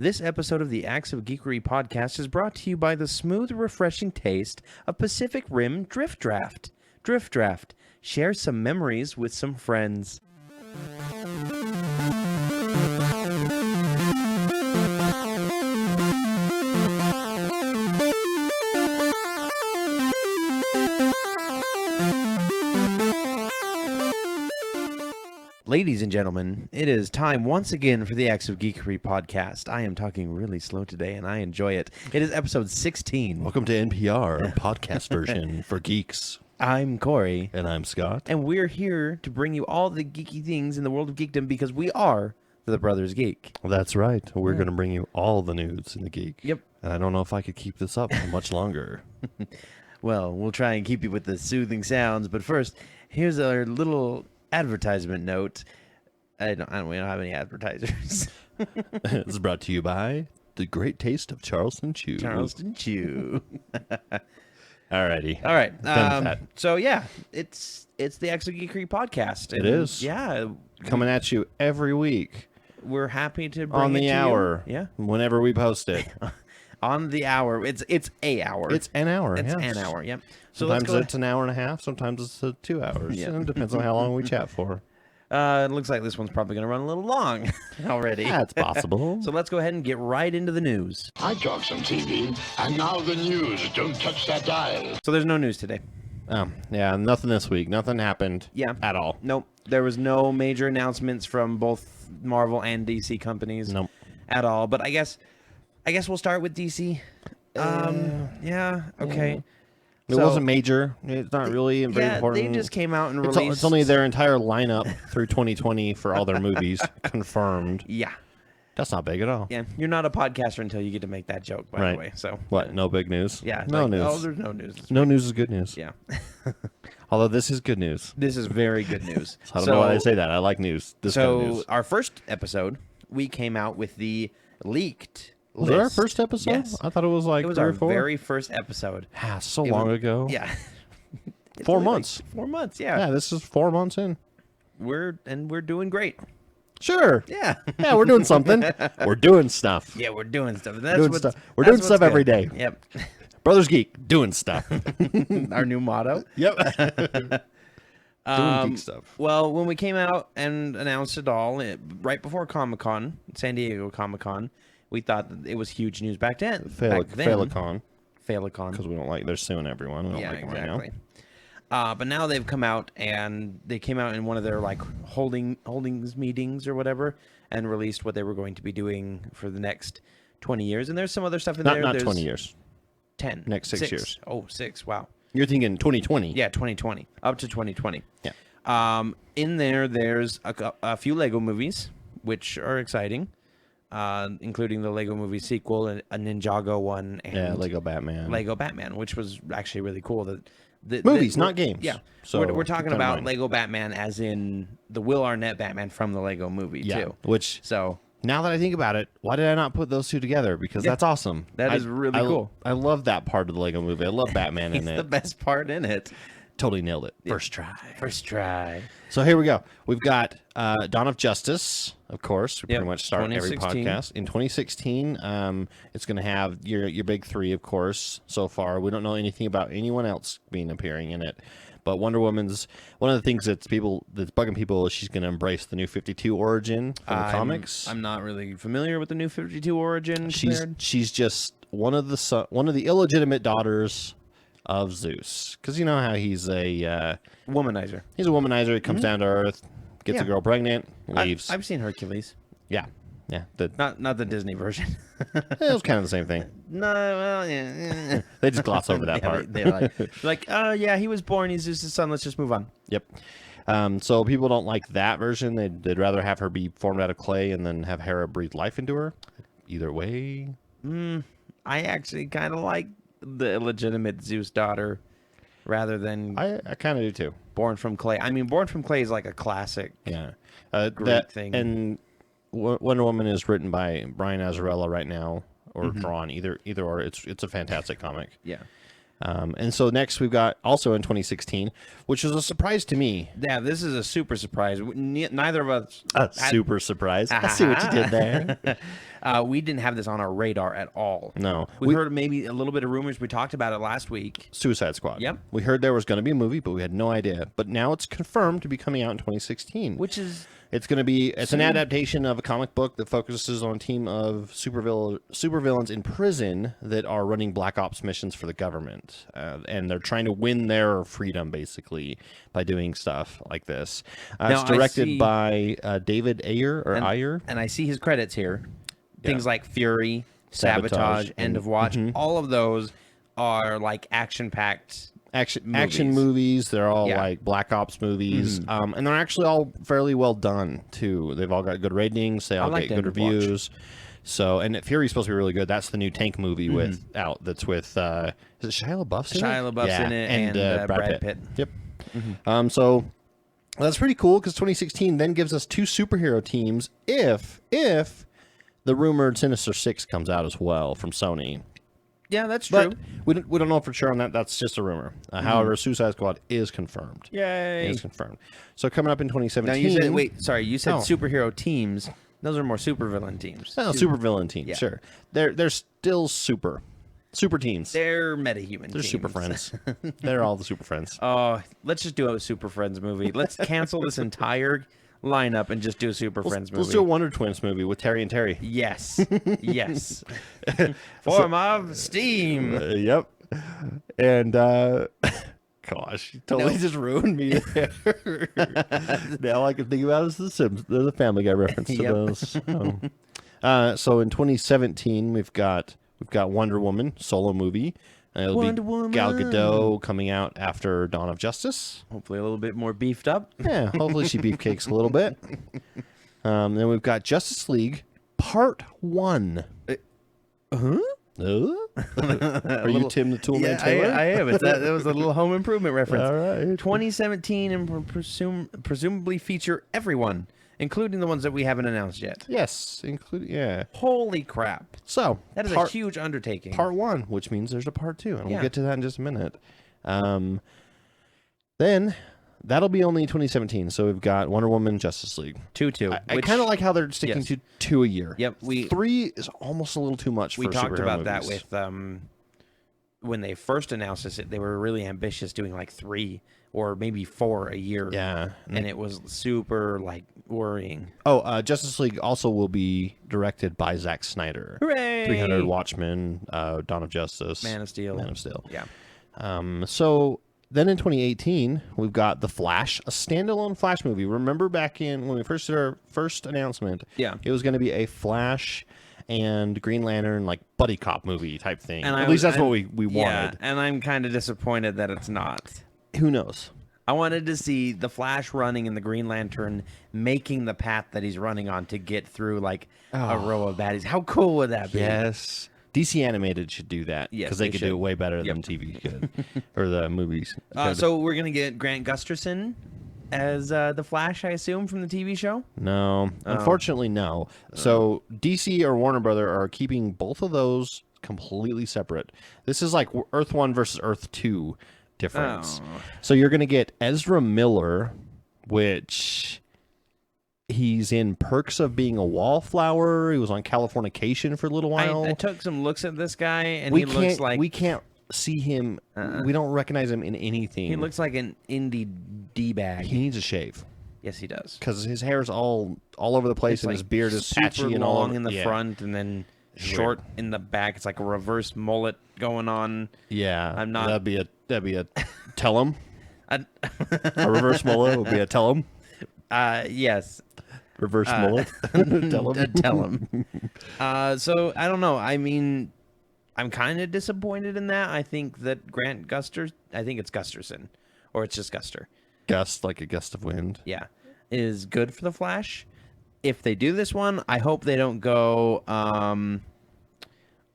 This episode of the Acts of Geekery podcast is brought to you by the smooth, refreshing taste of Pacific Rim Drift Draft. Drift Draft. Share some memories with some friends. Ladies and gentlemen, it is time once again for the Acts of Geekery podcast. I am talking really slow today, and I enjoy it. It is episode 16. Welcome to NPR, podcast version for geeks. I'm Corey. And I'm Scott. And we're here to bring you all the geeky things in the world of geekdom because we are the Brothers Geek. That's right. We're going to bring you all the news in the geek. Yep. And I don't know if I could keep this up much longer. Well, we'll try and keep you with the soothing sounds, but first, here's our little advertisement note. We don't have any advertisers. It's brought to you by the great taste of Charleston Chew. Charleston Chew. Alrighty. All right. That. So yeah, it's the Acts of Geekery podcast. It is. Yeah. Coming at you every week. We're happy to bring on it the to hour. You. Yeah. Whenever we post it. On the hour. It's a hour. It's an hour. It's yes. an hour. Yep. So sometimes it's an hour and a half. Sometimes it's 2 hours. Yeah. It depends on how long we chat for. It looks like this one's probably going to run a little long already. That's possible. So let's go ahead and get right into the news. I talk some TV, and now the news. Don't touch that dial. So there's no news today. Yeah, nothing this week. Nothing happened. Yeah. At all. Nope. There was no major announcements from both Marvel and DC companies. Nope. At all. But I guess we'll start with DC. Yeah. Okay. It wasn't major. It's not really very important. They just came out and released. It's only their entire lineup through 2020 for all their movies confirmed. Yeah. That's not big at all. Yeah. You're not a podcaster until you get to make that joke, by the way. So what? No big news? Yeah. No news. Oh, there's no news. No news is good news. Yeah. Although this is good news. This is very good news. I don't know why I say that. I like news. This kind of news. Our first episode, we came out with the leaked Was list. it our first episode? Yes. I thought it was like It was 3 our or 4. very first episode. So long ago. Yeah. 4 only months. Like 4 months, yeah. Yeah, this is 4 months in. We're doing great. Sure. Yeah. Yeah, we're doing something. We're doing stuff. Yeah, we're doing stuff. We're doing stuff every day. Yep. Brothers Geek, doing stuff. Our new motto. Yep. Doing geek stuff. Well, when we came out and announced it all, right before Comic-Con, San Diego Comic-Con, we thought that it was huge news back then. Failicon. Failicon. Because we don't like, they're suing everyone. We don't like them right now. But now they've come out, and they came out in one of their holdings meetings or whatever, and released what they were going to be doing for the next 20 years. And there's some other stuff in there. Not There's 20 years. 10. Next 6 years. Oh, 6. Wow. You're thinking 2020. Yeah, 2020. Up to 2020. Yeah. In there's a few Lego movies, which are exciting, including the Lego movie sequel, a Ninjago one, and Lego Batman, which was actually really cool. Movies, not games. Yeah. So we're talking keep that in about mind. Lego Batman as in the Will Arnett Batman from the Lego movie, too. Which, So now that I think about it, why did I not put those two together? Because that's awesome. That is really cool. I love that part of the Lego movie. I love Batman in it's it. the best part in it. Totally nailed it. Yeah. First try. First try. So here we go. We've got Dawn of Justice, of course. We Yep. pretty much start every 2016. podcast. In 2016, it's going to have your big 3, of course, so far. We don't know anything about anyone else appearing in it. But Wonder Woman's, one of the things that's bugging people is she's going to embrace the new 52 origin from the comics. I'm not really familiar with the new 52 origin. She's just one of the illegitimate daughters of Zeus, because you know how he's a womanizer. He's a womanizer. He comes down to Earth, gets a girl pregnant, leaves. I've seen Hercules. Yeah. Not the Disney version. It was kind of the same thing. No, well, yeah. They just gloss over that part. They're like, oh yeah, he was born. He's Zeus' son. Let's just move on. Yep. So people don't like that version. They'd rather have her be formed out of clay and then have Hera breathe life into her. Either way. I actually kind of like the illegitimate Zeus daughter rather than I kind of do too. Born from Clay. I mean, Born from Clay is like a classic. Yeah. Great thing. And Wonder Woman is written by Brian Azzarello right now, or drawn either or. It's a fantastic comic. Yeah. And so next we've got also in 2016, which was a surprise to me. Yeah, this is a super surprise. Neither of us. Super surprise. I see what you did there. We didn't have this on our radar at all. No. We heard maybe a little bit of rumors. We talked about it last week. Suicide Squad. Yep. We heard there was going to be a movie, but we had no idea. But now it's confirmed to be coming out in 2016. Which is... It's going to be... It's an adaptation of a comic book that focuses on a team of supervillains in prison that are running Black Ops missions for the government. And they're trying to win their freedom, basically, by doing stuff like this. It's directed by David Ayer. And I see his credits here. Things like Fury, Sabotage, End of Watch. All of those are like action-packed action movies. They're all like Black Ops movies, and they're actually all fairly well done too. They've all got good ratings. They all get good reviews. So, and Fury's supposed to be really good. That's the new tank movie that's with is it Shia LaBeouf's in it? Shia LaBeouf's in it, and Brad Pitt. Yep. So that's pretty cool because 2016 then gives us 2 superhero teams if the rumored Sinister Six comes out as well from Sony. Yeah, that's true. But we don't know for sure on that. That's just a rumor. However, Suicide Squad is confirmed. Yay! It is confirmed. So coming up in 2017. Now you said superhero teams. Those are more supervillain teams. Oh, supervillain teams. Sure. They're still super teams. They're metahuman. They're teams. super friends. They're all the super friends. Oh, let's just do a Super Friends movie. Let's cancel this entire lineup and just do a Super Friends movie. Let's do a Wonder Twins movie with Terry and Terry. Yes. Yes. Form of steam. Yep. And gosh, you totally just ruined me there. Now all I can think about is the Family Guy reference to those. So in 2017 we've got Wonder Woman solo movie. Wonder Woman. Gal Gadot coming out after Dawn of Justice. Hopefully a little bit more beefed up. Yeah, hopefully she beefcakes a little bit. Then we've got Justice League Part 1. Are you Tim the Toolman Taylor? I am. That was a little Home Improvement reference. All right. 2017 and presumably feature everyone, including the ones that we haven't announced yet. Yes, including Holy crap! So that is a huge undertaking. Part 1, which means there's a Part 2, and we'll get to that in just a minute. Then that'll be only 2017. So we've got Wonder Woman, Justice League, 2. I kind of like how they're sticking to 2 a year. Yep. 3 is almost a little too much. We for talked about movies. that with when they first announced this. They were really ambitious, doing like 3 or maybe 4 a year. Yeah, and it was super worrying. Justice League also will be directed by Zack Snyder. Hooray! 300, Watchmen, Dawn of Justice, Man of Steel. Yeah. So then in 2018, we've got The Flash, a standalone Flash movie. Remember back in when we first did our first announcement? Yeah. It was going to be a Flash and Green Lantern buddy cop movie type thing. And at least that's what we wanted. Yeah, and I'm kind of disappointed that it's not. Who knows? I wanted to see the Flash running and the Green Lantern making the path that he's running on to get through a row of baddies. How cool would that be? Yes. DC Animated should do that because they could do it way better than TV could or the movies. So we're gonna get Grant Gustafson as the Flash, I assume, from the TV show. No, unfortunately, no. So DC or Warner Brother are keeping both of those completely separate. This is like Earth 1 versus Earth 2 difference. So you're gonna get Ezra Miller, which. He's in Perks of Being a Wallflower. He was on Californication for a little while. I took some looks at this guy, and he looks like... We can't see him. We don't recognize him in anything. He looks like an indie D-bag. He needs a shave. Yes, he does. Because his hair's all over the place, and his beard is patchy and all long in the front, and then short in the back. It's like a reverse mullet going on. Yeah, I'm not... That'd be a Tellum. A reverse mullet would be a Tellum. Yes. Reverse mullet. Tellum. So I don't know. I mean, I'm kind of disappointed in that. I think that I think it's Gusterson, or it's just Guster. Gust, like a gust of wind. Yeah, is good for the Flash. If they do this one, I hope they don't go. I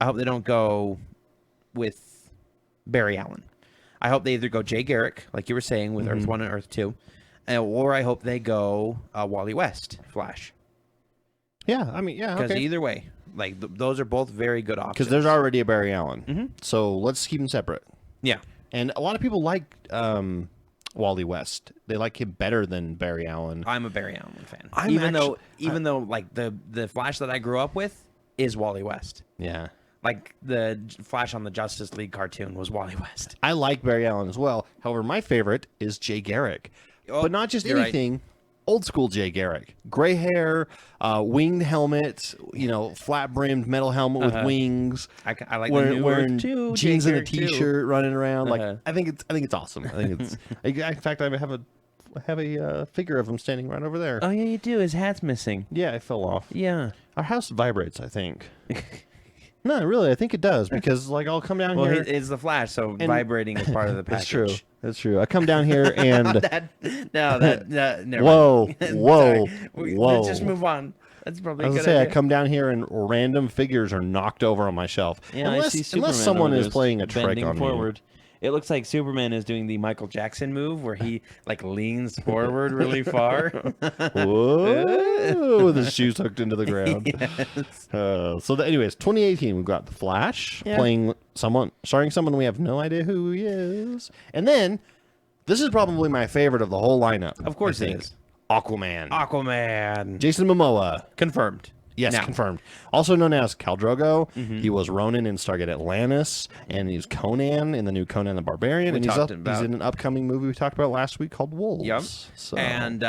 hope they don't go with Barry Allen. I hope they either go Jay Garrick, like you were saying, with Earth 1 and Earth 2. Or I hope they go Wally West Flash. Yeah, I mean, yeah, because either way, those are both very good options. Because there's already a Barry Allen, so let's keep them separate. Yeah. And a lot of people like Wally West. They like him better than Barry Allen. I'm a Barry Allen fan. I'm Even though like the Flash that I grew up with is Wally West. Yeah. Like the Flash on the Justice League cartoon was Wally West. I like Barry Allen as well. However, my favorite is Jay Garrick. Oh, but not just you're anything. Right. Old school Jay Garrick. Gray hair, winged helmet, flat-brimmed metal helmet with wings. I like wearing too, jeans Jay and a Garrick t-shirt, too. running around. Like I think it's awesome. I think it's in fact I have a figure of him standing right over there. Oh yeah, you do. His hat's missing. Yeah, it fell off. Yeah. Our house vibrates, I think. No, no, I think it does because I'll come down here. Well, it's the Flash, so vibrating is part of the package. That's true. I come down here and never whoa. Let's just move on. That's probably I a was good gonna say idea. I come down here and random figures are knocked over on my shelf. Yeah, I see Superman unless someone over is there playing a trick bending on forward. me. It looks like Superman is doing the Michael Jackson move where he leans forward really far. Whoa! With his shoes hooked into the ground. Yes. Anyways, 2018, we've got the Flash starring someone we have no idea who he is, and then this is probably my favorite of the whole lineup. Of course I it think. is. Aquaman. Aquaman. Jason Momoa. Confirmed. Yes, Now. confirmed. Also known as Khal Drogo. He was Ronan in Stargate Atlantis, and he's Conan in the new Conan the Barbarian. And he's in an upcoming movie we talked about last week called Wolves. Yep. So. And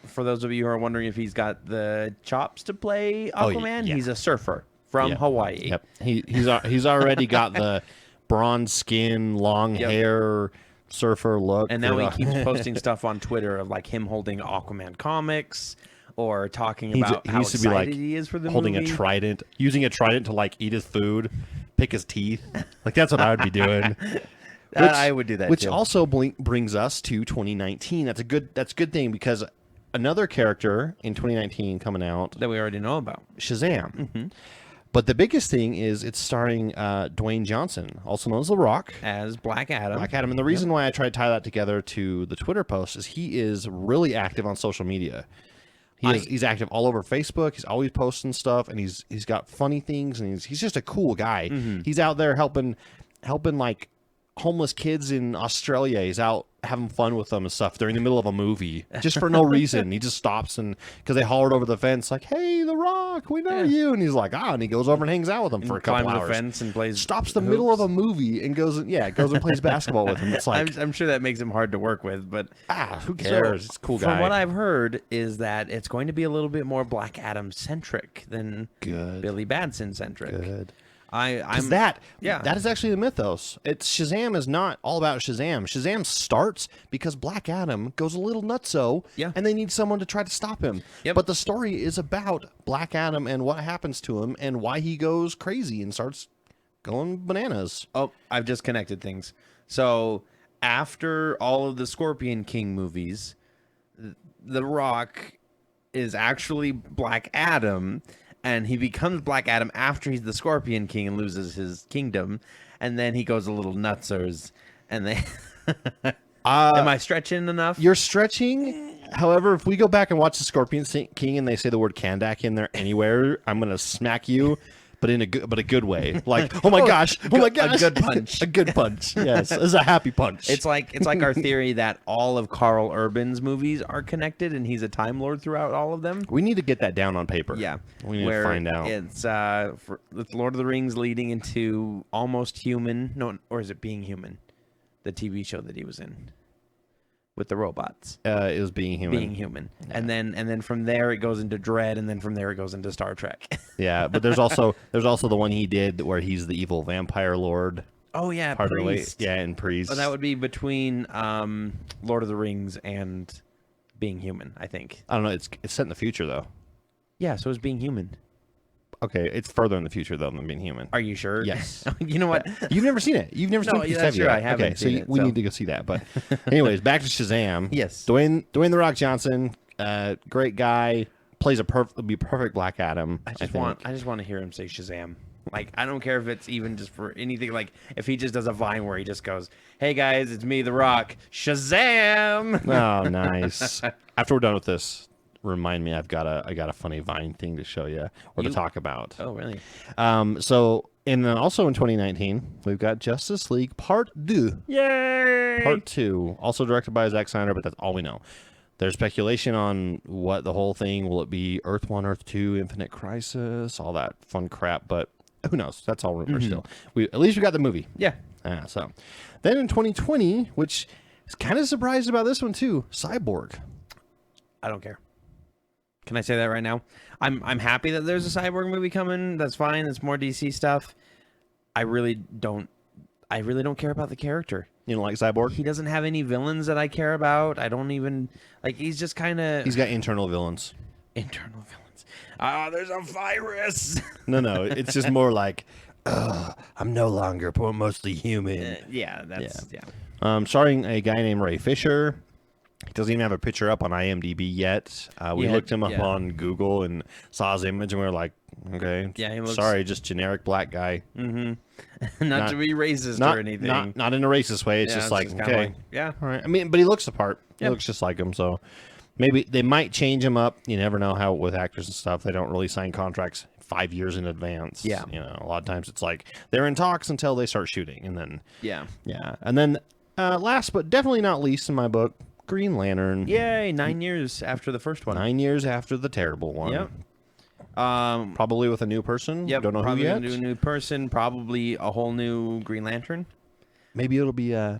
for those of you who are wondering if he's got the chops to play Aquaman, he's a surfer from Hawaii. Yep. He's already got the bronze skin, long hair, surfer look. And now he keeps posting stuff on Twitter of him holding Aquaman comics. Or talking about how excited he is for the holding movie. a trident, using a trident to eat his food, pick his teeth. That's what I would be doing. I would do that. Which too. also brings us to 2019. That's a good thing because another character in 2019 coming out that we already know about, Shazam. Mm-hmm. But the biggest thing is it's starring Dwayne Johnson, also known as The Rock, as Black Adam. And the reason why I tried to tie that together to the Twitter post is he is really active on social media. He's active all over Facebook. He's always posting stuff, and he's got funny things, and he's just a cool guy. Mm-hmm. He's out there helping homeless kids in Australia. He's out having fun with them and stuff during the middle of a movie, just for no reason. He just stops and because they hollered over the fence, "Hey, The Rock, we know you," and he's like, and he goes over and hangs out with them for a couple hours. The fence and plays. Stops the middle of a movie and goes and plays basketball with him. It's like I'm sure that makes him hard to work with, but who cares? It's a cool guy. From what I've heard is that it's going to be a little bit more Black Adam centric than Billy Batson centric. Good. That is actually the mythos. Shazam is not all about Shazam. Shazam starts because Black Adam goes a little nutso, and they need someone to try to stop him. Yep. But the story is about Black Adam and what happens to him and why he goes crazy and starts going bananas. Oh, I've just connected things. So after all of the Scorpion King movies, The Rock is actually Black Adam. And he becomes Black Adam after he's the Scorpion King and loses his kingdom. And then he goes a little nutsers. And they... Am I stretching enough? You're stretching. However, if we go back and watch the Scorpion King and they say the word Kandak in there anywhere, I'm going to smack you. But in a good way, like oh my gosh, a good punch, a good punch. Yes, it's a happy punch. It's like our theory that all of Carl Urban's movies are connected, and he's a Time Lord throughout all of them. We need to get that down on paper. Yeah, we need to find out. It's Lord of the Rings leading into Almost Human, no, or is it Being Human, the TV show that he was in with the robots. It was Being Human. Being Human. Yeah. And then from there it goes into Dread, and then from there it goes into Star Trek. Yeah, but there's also the one he did where he's the evil vampire lord. Oh yeah, Priest. And Priest. Well, that would be between Lord of the Rings and Being Human, I think. I don't know. It's set in the future though. Yeah, so it's Being Human. Okay, it's further in the future though than Being Human. Are you sure? Yes. You know what? You've never seen it. You've never seen it. That's true. I haven't. Okay, seen it, we need to go see that. But anyways, back to Shazam. Yes. Dwayne The Rock Johnson, great guy, plays would be perfect Black Adam. I just want to hear him say Shazam. Like, I don't care if it's even just for anything. Like, if he just does a Vine where he just goes, "Hey guys, it's me, The Rock, Shazam!" Oh, nice. After we're done with this, remind me I got a funny Vine thing to show you or to talk about. Oh, really? So And then also in 2019, we've got Justice League Part 2. Yay! Part 2, also directed by Zack Snyder, but that's all we know. There's speculation on what the whole thing, will it be Earth 1, Earth 2, Infinite Crisis, all that fun crap, but who knows? That's all rumors still. At least we got the movie. Yeah. So then in 2020, which is kind of surprised about this one too, Cyborg. I don't care. Can I say that right now? I'm happy that there's a Cyborg movie coming. That's fine. It's more DC stuff. I really don't care about the character. You don't like Cyborg? He doesn't have any villains that I care about. I don't even like. He's just kind of. He's got internal villains. Internal villains. Oh, there's a virus. No. It's just more like, I'm no longer mostly human. Yeah, that's yeah. Starring a guy named Ray Fisher. He doesn't even have a picture up on IMDb yet. We looked him up on Google and saw his image, and we were like, okay, yeah, he looks... sorry, just generic black guy. Mm-hmm. not to be racist or anything. Not in a racist way. It's just like, okay. Like, yeah. All right. I mean, but he looks the part. He looks just like him, so maybe they might change him up. You never know how with actors and stuff. They don't really sign contracts 5 years in advance. Yeah. You know, a lot of times it's like they're in talks until they start shooting, and then Yeah. And then last but definitely not least in my book, Green Lantern. Yay! 9 years after the first one. 9 years after the terrible one. Yep. Probably with a new person. Yep. Don't know who probably yet. a new person. Probably a whole new Green Lantern. Maybe it'll be a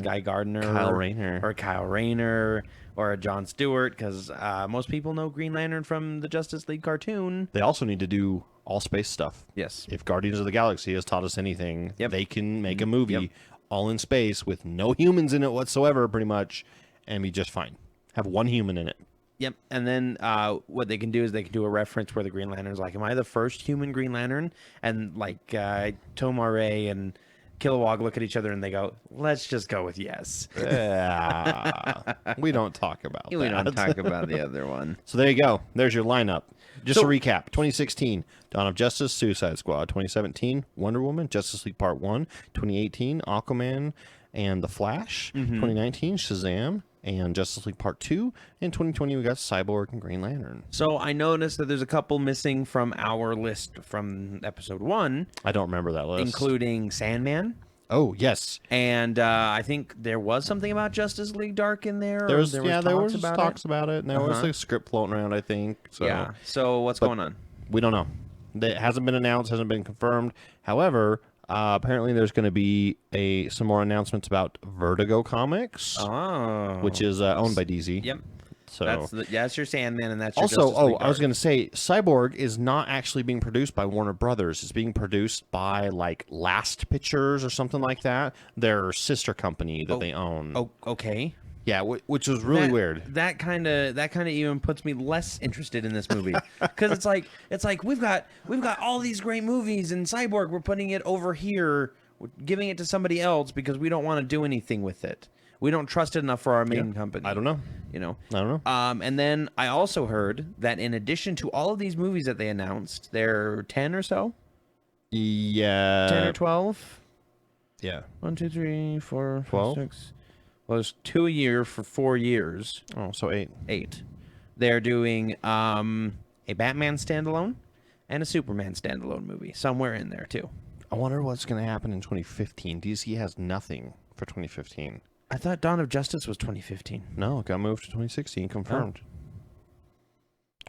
Guy Gardner, Kyle Rayner, or Kyle Rayner, or a Jon Stewart, because most people know Green Lantern from the Justice League cartoon. They also need to do all space stuff. Yes. If Guardians of the Galaxy has taught us anything, they can make a movie all in space with no humans in it whatsoever, pretty much, and be just fine. Have one human in it. Yep. And then what they can do is they can do a reference where the Green Lantern's like, am I the first human Green Lantern? And like Tomare and Kilowog look at each other and they go, let's just go with yes. We don't talk about that. We don't talk about the other one. So there you go. There's your lineup. Just to recap, 2016, Dawn of Justice, Suicide Squad. 2017, Wonder Woman, Justice League Part 1. 2018, Aquaman and The Flash. 2019, Shazam and Justice League Part 2. In 2020, we got Cyborg and Green Lantern. So I noticed that there's a couple missing from our list from episode 1. I don't remember that list. Including Sandman. Oh, yes. And I think there was something about Justice League Dark in there. There was talks about it. And there was a script floating around, I think. So. Yeah. So what's going on? We don't know. It hasn't been announced, hasn't been confirmed. However, apparently there's going to be some more announcements about Vertigo Comics, which is owned by DZ. Yep. So that's your Sandman, and that's your also. Justice League Dark. I was going to say, Cyborg is not actually being produced by Warner Brothers. It's being produced by like Last Pictures or something like that. Their sister company that they own. Oh, okay. Yeah, which was really weird. That kind of even puts me less interested in this movie because it's like we've got all these great movies, and Cyborg we're putting it over here, giving it to somebody else because we don't want to do anything with it. We don't trust it enough for our main company. I don't know. You know. I don't know. And then I also heard that in addition to all of these movies that they announced, there are 10 or so. Yeah. 10 or 12. Yeah. 1, 2, 3, 4, 12? 5, 6. Well, there's 2 a year for 4 years. Oh, so 8. 8. They're doing a Batman standalone and a Superman standalone movie somewhere in there too. I wonder what's going to happen in 2015. DC has nothing for 2015. I thought Dawn of Justice was 2015. No, it got moved to 2016, confirmed. Oh.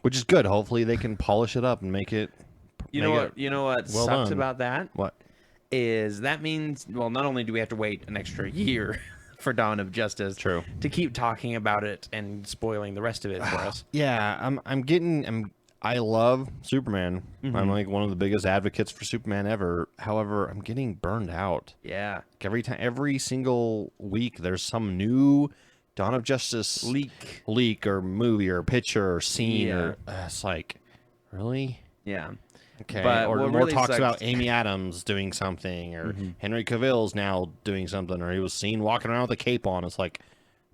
Which is good. Hopefully they can polish it up and make it. You know what well sucks done. about that? What? Is that means, well, not only do we have to wait an extra year for Dawn of Justice True. to keep talking about it and spoiling the rest of it for us. Yeah, I love Superman. Mm-hmm. I'm like one of the biggest advocates for Superman ever. However, I'm getting burned out. Yeah. Every single week there's some new Dawn of Justice leak or movie or picture or scene or it's like, really? Yeah. Okay. But or more really talks sucks about Amy Adams doing something or Henry Cavill's now doing something or he was seen walking around with a cape on. It's like,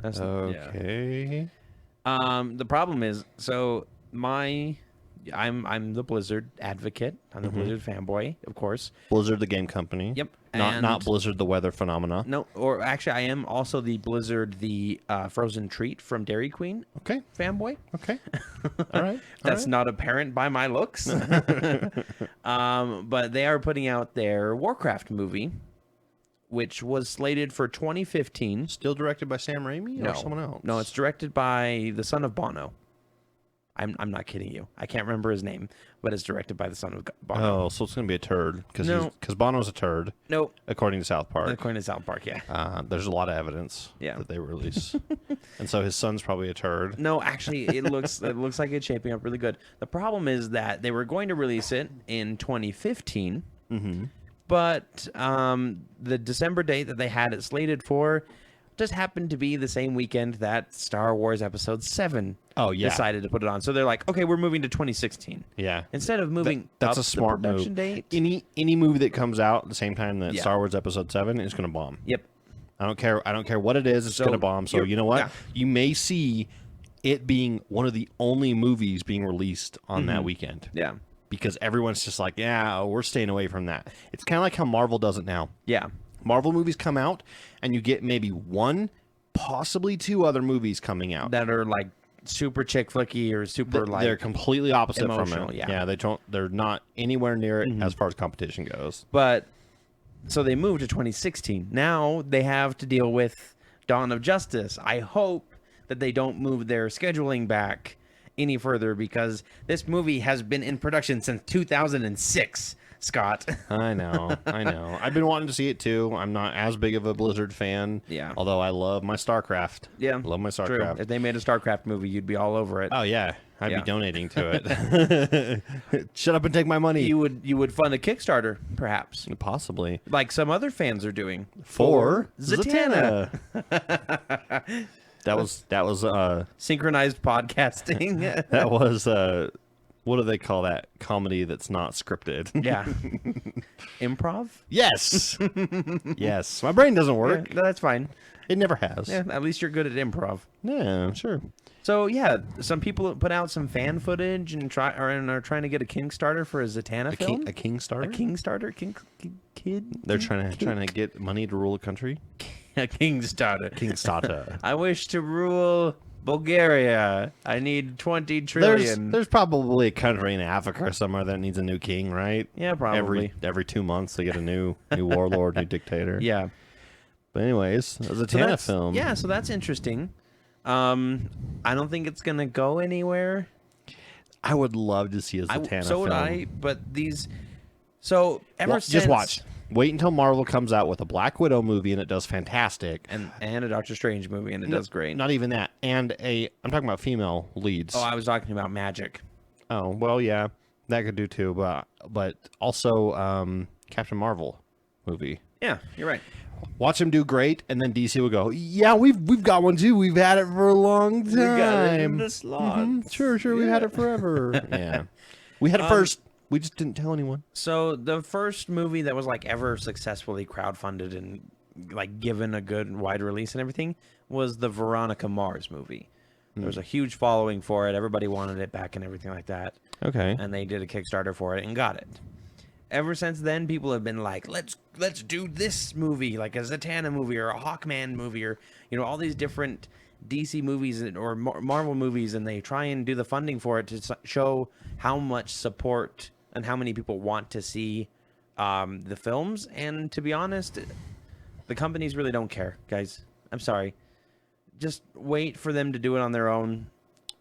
that's okay. The problem is, so I'm the Blizzard advocate. I'm the Blizzard fanboy, of course. Blizzard, the game company. Yep. Not Blizzard, the weather phenomena. No, or actually, I am also the Blizzard, the frozen treat from Dairy Queen Okay. fanboy. Okay. All right. That's not apparent by my looks. But they are putting out their Warcraft movie, which was slated for 2015. Still directed by Sam Raimi or someone else? No, it's directed by the son of Bono. I'm not kidding you. I can't remember his name, but it's directed by the son of Bono. Oh, so it's going to be a turd because No. Bono's a turd. Nope. According to South Park. According to South Park, yeah. There's a lot of evidence that they release. And so his son's probably a turd. No, actually, it looks like it's shaping up really good. The problem is that they were going to release it in 2015, but the December date that they had it slated for just happened to be the same weekend that Star Wars Episode 7 decided to put it on. So they're like, okay, we're moving to 2016. Yeah. Instead of moving that's up a smart the production move. date. Any movie that comes out at the same time that Yeah. Star Wars Episode 7 is going to bomb. Yep. I don't care what it is, it's going to bomb. So you know what? yeah. You may see it being one of the only movies being released on that weekend. Yeah. Because everyone's just like, yeah, we're staying away from that. It's kind of like how Marvel does it now. Yeah. Marvel movies come out, and you get maybe one, possibly two other movies coming out. That are like super chick flicky or super like They're completely opposite from emotional, it. yeah. They're not anywhere near it as far as competition goes. But so they moved to 2016. Now they have to deal with Dawn of Justice. I hope that they don't move their scheduling back any further because this movie has been in production since 2006. Scott. I know. I've been wanting to see it too. I'm not as big of a Blizzard fan. Yeah. Although I love my StarCraft. Yeah. Love my True. StarCraft. If they made a StarCraft movie, you'd be all over it. Oh yeah. I'd Yeah. be donating to it. Shut up and take my money. You would fund a Kickstarter, perhaps, Possibly. like some other fans are doing For Zatanna. That was Synchronized podcasting. that was what do they call that comedy that's not scripted? Yeah. Improv? Yes. Yes. My brain doesn't work. Yeah, that's fine. It never has. Yeah, at least you're good at improv. Yeah, sure. So yeah, some people put out some fan footage and are trying to get a Kickstarter for a Zatanna film. A king starter? A Kickstarter? Kid? They're trying to get money to rule a country. A Kickstarter. Kingstarter. I wish to rule Bulgaria. I need 20 trillion. There's probably a country in Africa somewhere that needs a new king, right? Yeah, probably. Every 2 months they get a new warlord, new dictator. Yeah. But anyways, it was a So Zatanna film. Yeah, so that's interesting. I don't think it's gonna go anywhere. I would love to see a Zatanna So film. would I. But these. So ever since Just watch. Wait until Marvel comes out with a Black Widow movie and it does fantastic. and a Doctor Strange movie and it does great. Not even that. And I'm talking about female leads. Oh, I was talking about Magic. Oh, well, yeah, that could do too. But also Captain Marvel movie. Yeah, you're right. Watch him do great, and then DC will go, yeah, we've got one too. We've had it for a long time. We got it in the slot. Sure, we've had it forever. Yeah, we had it first. We just didn't tell anyone. So the first movie that was like ever successfully crowdfunded and like given a good wide release and everything was the Veronica Mars movie. There was a huge following for it. Everybody wanted it back and everything like that. Okay. And they did a Kickstarter for it and got it. Ever since then, people have been like, let's do this movie, like a Zatanna movie or a Hawkman movie or, all these different DC movies or Marvel movies, and they try and do the funding for it to show how much support and how many people want to see the films. And to be honest, the companies really don't care, guys. I'm sorry. Just wait for them to do it on their own.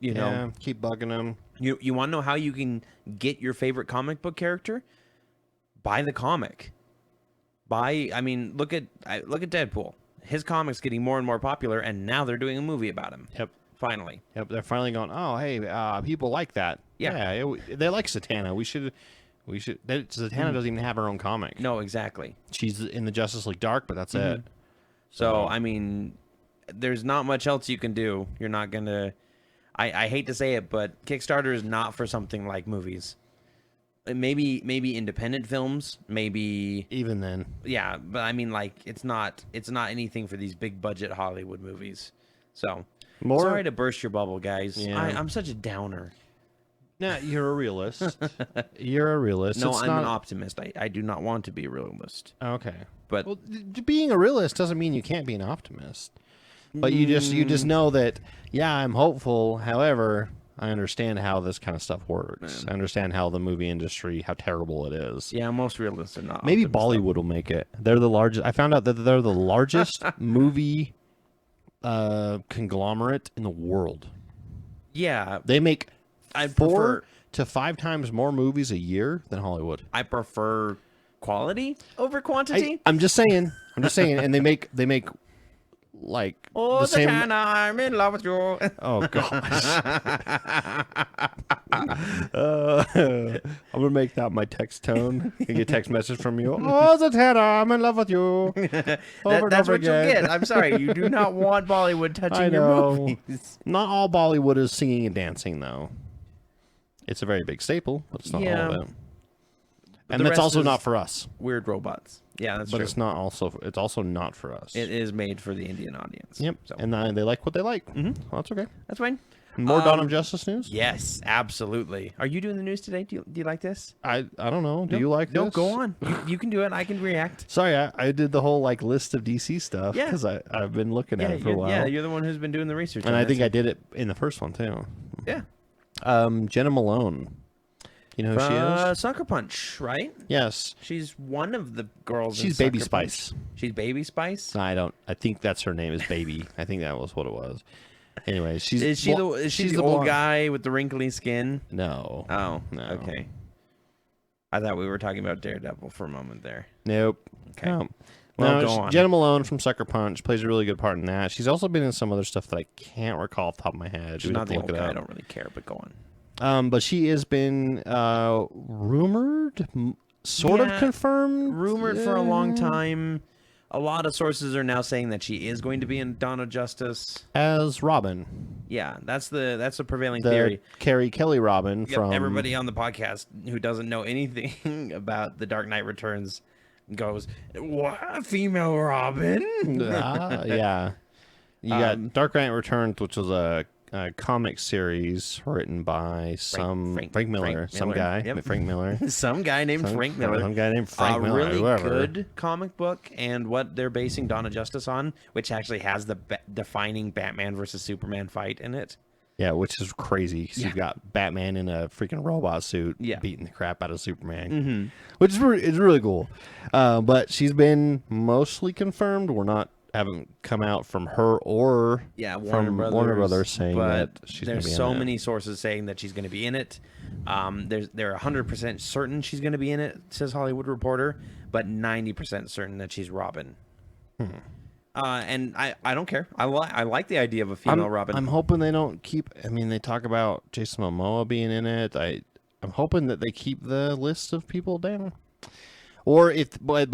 Yeah, keep bugging them. You want to know how you can get your favorite comic book character? Buy the comic. Look at Deadpool. His comic's getting more and more popular, and now they're doing a movie about him. Yep. Finally. Yep. They're finally going, oh, hey, people like that. Yeah. They like Zatanna. We should. Zatanna doesn't even have her own comic. No, exactly. She's in the Justice League Dark, but that's it. So, there's not much else you can do. You're not going to... I hate to say it, but Kickstarter is not for something like movies. Maybe independent films, maybe... Even then. Yeah, but it's not anything for these big budget Hollywood movies. So, sorry to burst your bubble, guys. Yeah. I'm such a downer. Nah, you're a realist. You're a realist. No, It's I'm not... an optimist. I do not want to be a realist. Okay. But Well, being a realist doesn't mean you can't be an optimist. But you just know that, yeah, I'm hopeful. However, I understand how this kind of stuff works. I understand how the movie industry, how terrible it is. yeah, most realists are not. Maybe optimists, though. Bollywood will make it. They're the largest. I found out that they're the largest movie conglomerate in the world. Yeah, They make I 4 prefer to 5 times more movies a year than Hollywood. I prefer quality over quantity. I'm just saying. And they make like Oh, the same. Zatanna, I'm in love with you. Oh gosh. I'm gonna make that my text tone. I get a text message from you. Oh, Zatanna, I'm in love with you. That's what you'll get. I'm sorry, you do not want Bollywood touching I your know. movies. Not all Bollywood is singing and dancing, though. It's a very big staple, but it's not Yeah. all of it. But And the that's rest also is not for us. Weird robots. Yeah, that's But true. it's also not for us. It is made for the Indian audience. Yep. So And they like what they like. Well, that's okay. that's fine. More Dawn of Justice news? Yes, absolutely. Are you doing the news today? Do you like this? I don't know. Do you like No, this? go on. You can do it. I can react. Sorry, I did the whole like list of DC stuff Yeah. because I've been looking at it for a while. you're the one who's been doing the research. And on I think this. I did it in the first one too. Yeah. Jenna Malone. You know who she is? Sucker Punch, right? Yes. She's one of the girls. She's in Baby Sucker Punch. Spice. She's Baby Spice. I think that's her name is Baby. I think that was what it was. Anyway, she's Is she the old blonde. guy with the wrinkly skin? No. Oh, No. okay. I thought we were talking about Daredevil for a moment there. Nope. Okay. No. Well, No, go on. Jenna Malone from Sucker Punch plays a really good part in that. She's also been in some other stuff that I can't recall off the top of my head. She's We'd not have to the look old it guy. I up. don't really care, but go on. But she has been rumored, sort of Yeah, confirmed, Rumored for a long time. A lot of sources are now saying that she is going to be in Dawn of Justice. as Robin, Yeah, that's the prevailing the theory. Carrie Kelly Robin Yep, from everybody on the podcast who doesn't know anything about The Dark Knight Returns goes, "What, female Robin?" yeah. You got Dark Knight Returns, which was a comic series written by Frank Miller, some guy, Yep. Frank Miller. Some guy named Frank Miller. Some guy named Frank Miller. Really whoever. good comic book, and what they're basing Dawn of Justice on, which actually has the defining Batman versus Superman fight in it. Yeah, which is crazy. 'Cause you've got Batman in a freaking robot suit beating the crap out of Superman, which is it's really cool. But she's been mostly confirmed. Haven't come out from her or from Warner Brothers saying that she's going to be there's in so it. many sources saying that she's going to be in it. They're 100% certain she's going to be in it, says Hollywood Reporter, but 90% certain that she's Robin. And I don't care. I like the idea of a female Robin. I'm hoping they don't keep. I mean, they talk about Jason Momoa being in it. I'm hoping that they keep the list of people down, or if by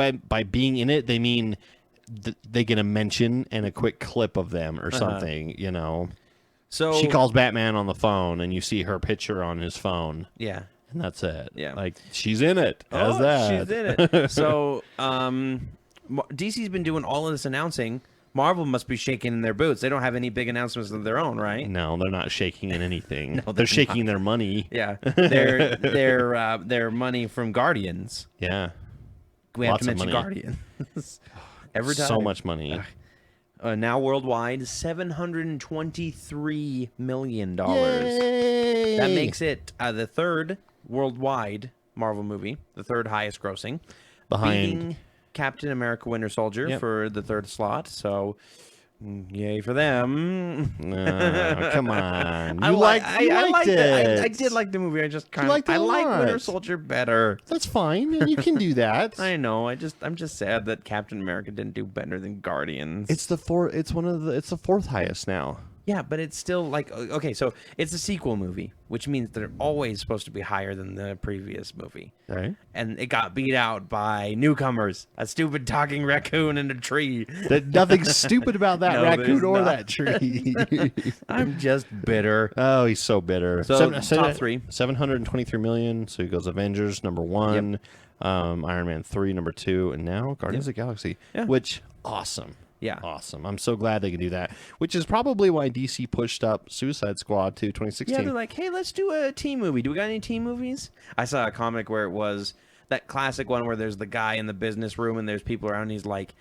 being in it they mean they get a mention and a quick clip of them or something. You know, So she calls Batman on the phone, and you see her picture on his phone. Yeah. And that's it. Yeah. Like, she's in it. How's Oh, that? she's in it. So, DC's been doing all of this announcing. Marvel must be shaking in their boots. They don't have any big announcements of their own, right? No, they're not shaking in anything. No, they're shaking their money. Yeah, their money from Guardians. Yeah. We have Lots to of mention money. Guardians every time. So much money. Now worldwide, $723 million. Yay! That makes it the third worldwide Marvel movie, the third highest grossing, beating Captain America: Winter Soldier for the third slot. So, yay for them! Come on, I liked it. I did like the movie. I just kind liked it I a like lot. Winter Soldier better. That's fine, and you can do that. I know. I'm just sad that Captain America didn't do better than Guardians. It's the fourth. It's the fourth highest now. Yeah, but it's still like, okay, so it's a sequel movie, which means they're always supposed to be higher than the previous movie. Right. And it got beat out by newcomers, a stupid talking raccoon in a tree. Nothing stupid about that No, raccoon there's or not. that tree. I'm just bitter. Oh, he's so bitter. So, top three. 723 million. So he goes Avengers number 1, Iron Man 3 number 2, and now Guardians of the Galaxy. Yeah. Which awesome. Yeah. Awesome. I'm so glad they can do that, which is probably why DC pushed up Suicide Squad to 2016. Yeah, they're like, hey, let's do a team movie. Do we got any team movies? I saw a comic where it was that classic one where there's the guy in the business room and there's people around. And he's like,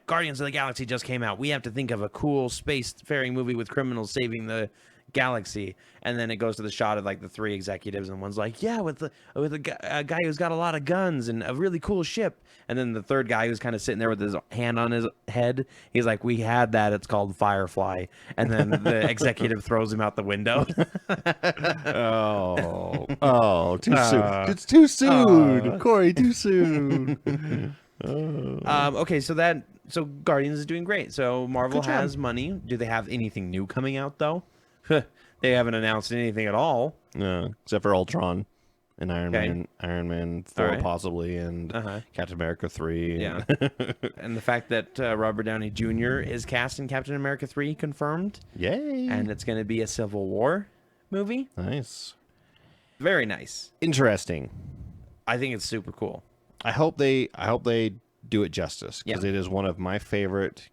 Guardians of the Galaxy just came out. We have to think of a cool space-faring movie with criminals saving the galaxy. And then it goes to the shot of like the three executives, and one's like, yeah, with a guy who's got a lot of guns and a really cool ship. And then the third guy who's kind of sitting there with his hand on his head, he's like, we had that. It's called Firefly. And then the executive throws him out the window. Too soon. It's too soon. Corey, too soon. Okay, so Guardians is doing great. So Marvel has money. Do they have anything new coming out though? They haven't announced anything at all. No, except for Ultron and Iron Man 4 possibly, and Captain America 3. Yeah. And the fact that Robert Downey Jr. is cast in Captain America 3 confirmed. Yay. And it's going to be a Civil War movie. Nice. Very nice. Interesting. I think it's super cool. I hope they do it justice, because it is one of my favorite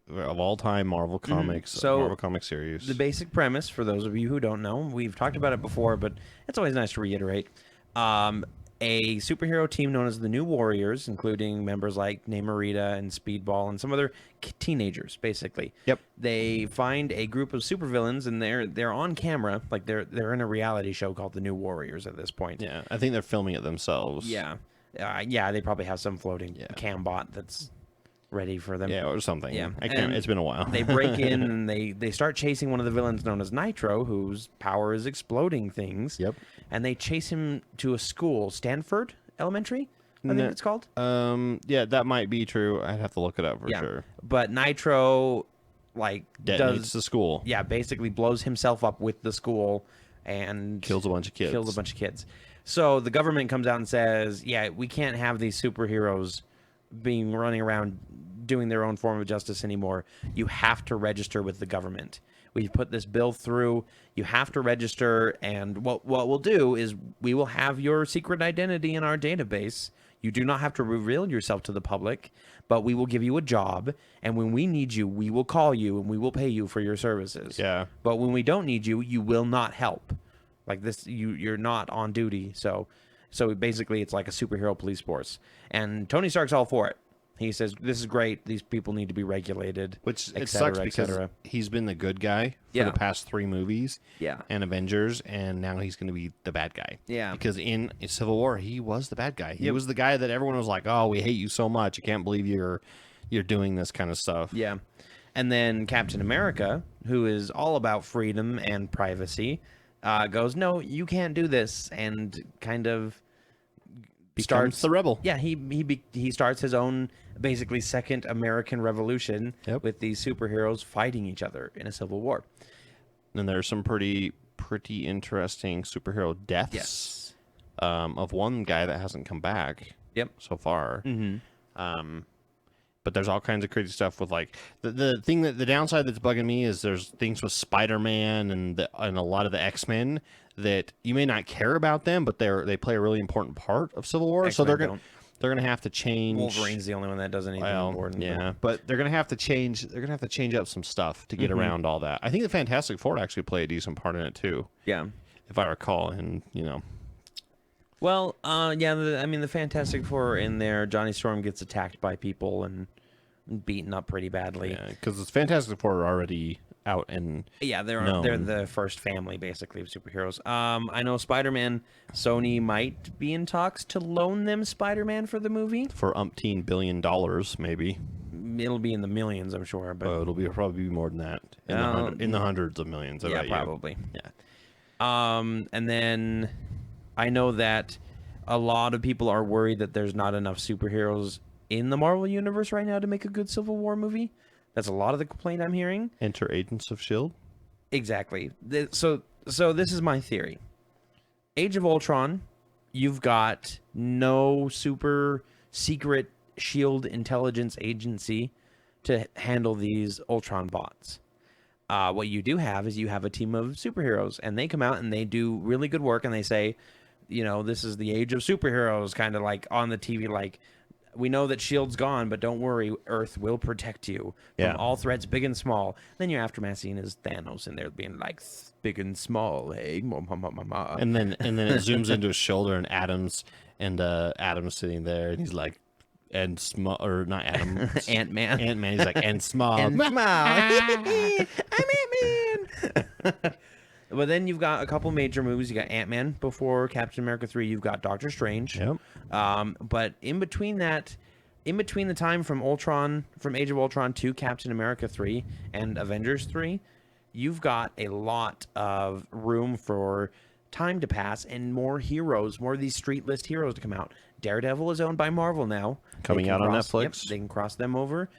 of all time Marvel comics, So, Marvel comic series. The basic premise, for those of you who don't know, we've talked about it before, but it's always nice to reiterate. A superhero team known as the New Warriors, including members like Namorita and Speedball and some other teenagers, basically. Yep. They find a group of supervillains, and they're on camera, like they're in a reality show called the New Warriors at this point. Yeah, I think they're filming it themselves. Yeah. They probably have some floating cam bot that's ready for them. Yeah, or something. Yeah. I can't. It's been a while. They break in and they start chasing one of the villains known as Nitro, whose power is exploding things. Yep. And they chase him to a school, Stanford Elementary, I think it's called. Yeah, that might be true. I'd have to look it up for sure. But Nitro, detonates the school. Yeah, basically blows himself up with the school and kills a bunch of kids. So the government comes out and says, yeah, we can't have these superheroes being running around doing their own form of justice anymore. You have to register with the government. We've put this bill through. You have to register, and what we'll do is we will have your secret identity in our database. You do not have to reveal yourself to the public, but we will give you a job, and when we need you, we will call you, and we will pay you for your services. Yeah. But when we don't need you, you will not help. Like this, you're not on duty. So basically, it's like a superhero police force. And Tony Stark's all for it. He says, this is great. These people need to be regulated. Which et it cetera, sucks because he's been the good guy for the past 3 movies. Yeah. And Avengers, and now he's going to be the bad guy. Yeah. Because in Civil War, he was the bad guy. He was the guy that everyone was like, oh, we hate you so much. I can't believe you're doing this kind of stuff. Yeah. And then Captain America, who is all about freedom and privacy, goes, no, you can't do this, and kind of Becomes the rebel. Yeah, he starts his own basically second American Revolution with these superheroes fighting each other in a civil war. And there's some pretty interesting superhero deaths. Of one guy that hasn't come back. So far. Mm-hmm. But there's all kinds of crazy stuff with like the thing that the downside that's bugging me is there's things with Spider-Man and a lot of the X-Men that you may not care about them, but they play a really important part of Civil War. X-Men so they're gonna have to change. Wolverine's the only one that does anything important. Yeah, but they're gonna have to change. They're gonna have to change up some stuff to get around all that. I think the Fantastic Four actually play a decent part in it too. Yeah, if I recall, and Well, the Fantastic Four are in there. Johnny Storm gets attacked by people and beaten up pretty badly. Yeah, because the Fantastic Four are already out and they're the first family basically of superheroes. I know Spider-Man. Sony might be in talks to loan them Spider-Man for the movie for $umpteen billion, maybe. It'll be in the millions, I'm sure, but it'll probably be more than that. In the hundreds of millions. Yeah, probably. Yeah. And then I know that a lot of people are worried that there's not enough superheroes in the Marvel Universe right now to make a good Civil War movie. That's a lot of the complaint I'm hearing. Enter Agents of S.H.I.E.L.D.? Exactly. So this is my theory. Age of Ultron, you've got no super secret S.H.I.E.L.D. intelligence agency to handle these Ultron bots. What you do have is you have a team of superheroes, and they come out and they do really good work, and they say, this is the age of superheroes, kind of like on the TV, like we know that S.H.I.E.L.D.'s gone, but don't worry, Earth will protect you from all threats, big and small. Then your aftermath scene is Thanos in there being like, big and small, hey, And then it zooms into his shoulder, and Adam's sitting there, and he's like, and small, or not Adam, Ant-Man. Ant-Man. He's like, and small, and small. I'm Ant-Man. But then you've got a couple major movies. You got Ant-Man before Captain America 3. You've got Doctor Strange. Yep. But in between the time from Age of Ultron to Captain America 3 and Avengers 3, you've got a lot of room for time to pass and more heroes, more of these street list heroes to come out. Daredevil is owned by Marvel now. Coming out on Netflix. Yep, they can cross them over.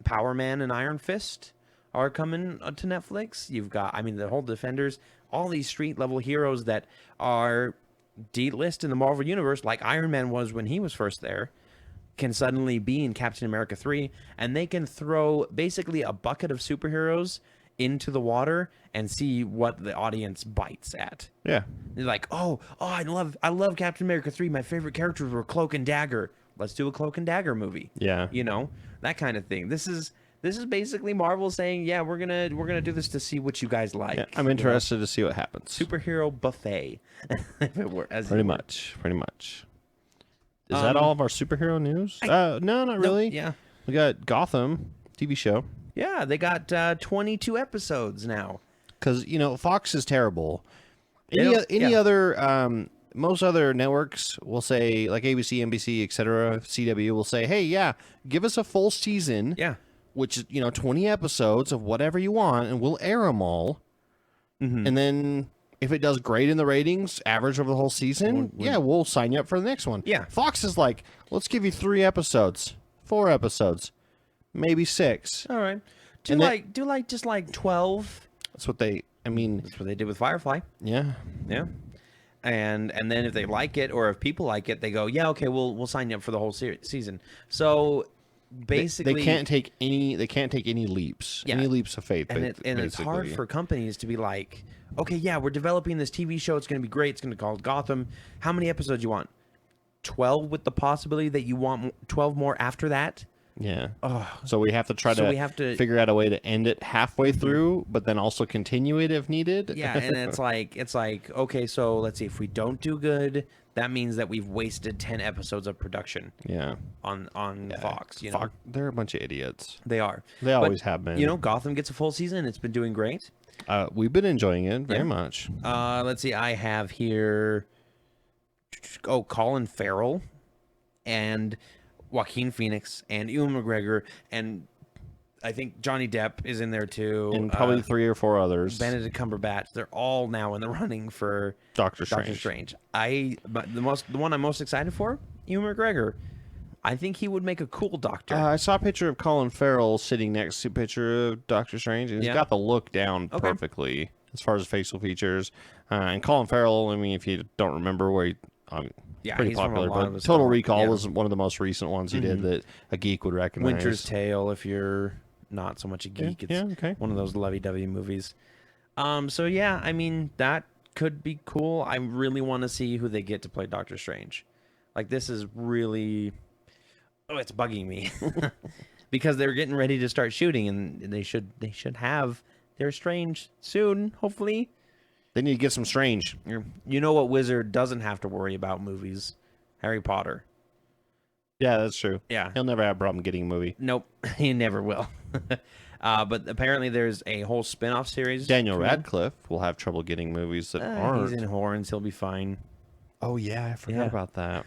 Power Man and Iron Fist are coming to Netflix. You've got, the whole Defenders, all these street level heroes that are D-list in the Marvel Universe, like Iron Man was when he was first there, can suddenly be in Captain America 3, and they can throw basically a bucket of superheroes into the water and see what the audience bites at. Yeah. They're like, I love Captain America 3. My favorite characters were Cloak and Dagger. Let's do a Cloak and Dagger movie. Yeah. That kind of thing. This is basically Marvel saying, yeah, we're gonna do this to see what you guys like. Yeah, I'm interested to see what happens. Superhero buffet. If it were, pretty much. Is that all of our superhero news? No, not really. Yeah. We got Gotham TV show. Yeah, they got 22 episodes now. Because Fox is terrible. Any other most other networks will say, like ABC, NBC, etc., CW will say, hey, yeah, give us a full season. Yeah. Which is 20 episodes of whatever you want, and we'll air them all. Mm-hmm. And then if it does great in the ratings, average over the whole season, we'll sign you up for the next one. Yeah. Fox is like, let's give you 3 episodes, 4 episodes, maybe 6. All right. Do just 12. That's what they. That's what they did with Firefly. Yeah. Yeah. And then if they like it, or if people like it, they go, yeah, okay, we'll sign you up for the whole season. So basically, they can't take any leaps. Yeah. Any leaps of faith. And it's hard for companies to be like, okay, yeah, we're developing this TV show. It's going to be great. It's going to be called Gotham. How many episodes you want? 12, with the possibility that you want 12 more after that. Yeah. So we have to figure out a way to end it halfway through, but then also continue it if needed. Yeah, and it's like okay, so let's see, if we don't do good, that means that we've wasted 10 episodes of production. Yeah. On Fox, Fox, they're a bunch of idiots. They are. They always have been. Gotham gets a full season. It's been doing great. We've been enjoying it very much. Let's see, I have here Colin Farrell and Joaquin Phoenix and Ewan McGregor, and I think Johnny Depp is in there too, and probably 3 or 4 others. Benedict Cumberbatch. They're all now in the running for Doctor Strange. But the one I'm most excited for, Ewan McGregor. I think he would make a cool Doctor. I saw a picture of Colin Farrell sitting next to a picture of Doctor Strange, and he's got the look down perfectly as far as facial features. And Colin Farrell, if you don't remember where he. Pretty popular, but Total Recall was one of the most recent ones he did that a geek would recognize. Winter's Tale, if you're not so much a geek, it's one of those lovey-dovey movies. So yeah, that could be cool. I really want to see who they get to play Doctor Strange. Like, this is really, it's bugging me because they're getting ready to start shooting, and they should have their Strange soon, hopefully. They need to get some Strange. You know what wizard doesn't have to worry about movies? Harry Potter. Yeah, that's true. Yeah. He'll never have a problem getting a movie. Nope, he never will. But apparently there's a whole spin-off series. Daniel Radcliffe will have trouble getting movies that aren't. He's in Horns. He'll be fine. Oh, yeah, I forgot about that.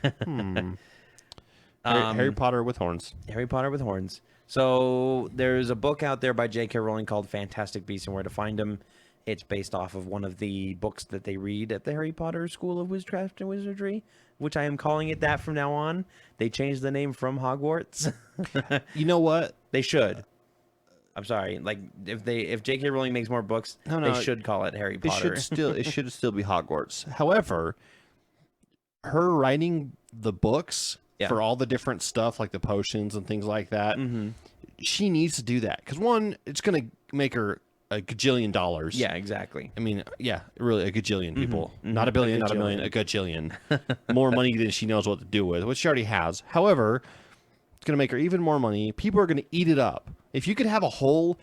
Harry Potter with horns. Harry Potter with horns. So there's a book out there by J.K. Rowling called Fantastic Beasts and Where to Find Them. It's based off of one of the books that they read at the Harry Potter School of Witchcraft and Wizardry, which I am calling it that from now on. They changed the name from Hogwarts. You know what? They should. I'm sorry. Like, if J.K. Rowling makes more books, they should call it Harry Potter. It should still be Hogwarts. However, her writing the books for all the different stuff, like the potions and things like that, she needs to do that. Because one, it's going to make her a gajillion dollars. Yeah, exactly. Really, a gajillion people. Not a billion, not a million, a gajillion. More money than she knows what to do with, which she already has. However, going to make her even more money. People are going to eat it up. If you could have a whole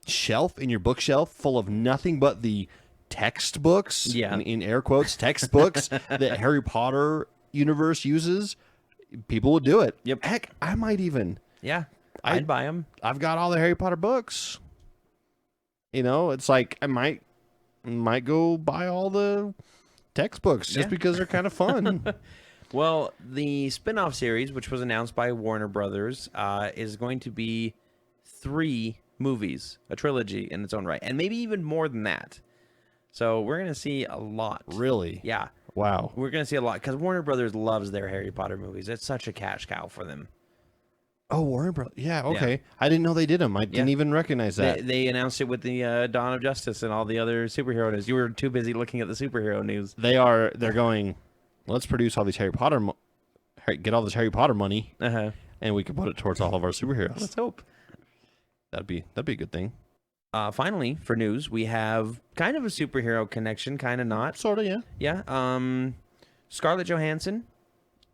shelf in your bookshelf full of nothing but the textbooks, in air quotes, textbooks that Harry Potter universe uses, people would do it. Yep. Heck, I might even. Yeah, I'd buy them. I've got all the Harry Potter books. You know, it's like I might go buy all the textbooks just because they're kind of fun. Well, the spin-off series, which was announced by Warner Brothers, is going to be 3 movies, a trilogy in its own right, and maybe even more than that. So we're going to see a lot. Really? Yeah. Wow. We're going to see a lot because Warner Brothers loves their Harry Potter movies. It's such a cash cow for them. Oh, Warner Brothers. Yeah, okay. Yeah. I didn't know they did them. I didn't even recognize that. They announced it with the Dawn of Justice and all the other superhero news. You were too busy looking at the superhero news. They're going, let's produce all these get all this Harry Potter money, and we can put it towards all of our superheroes. Let's hope. That'd be a good thing. Finally, for news, we have kind of a superhero connection, kind of not. Sort of, yeah. Yeah. Scarlett Johansson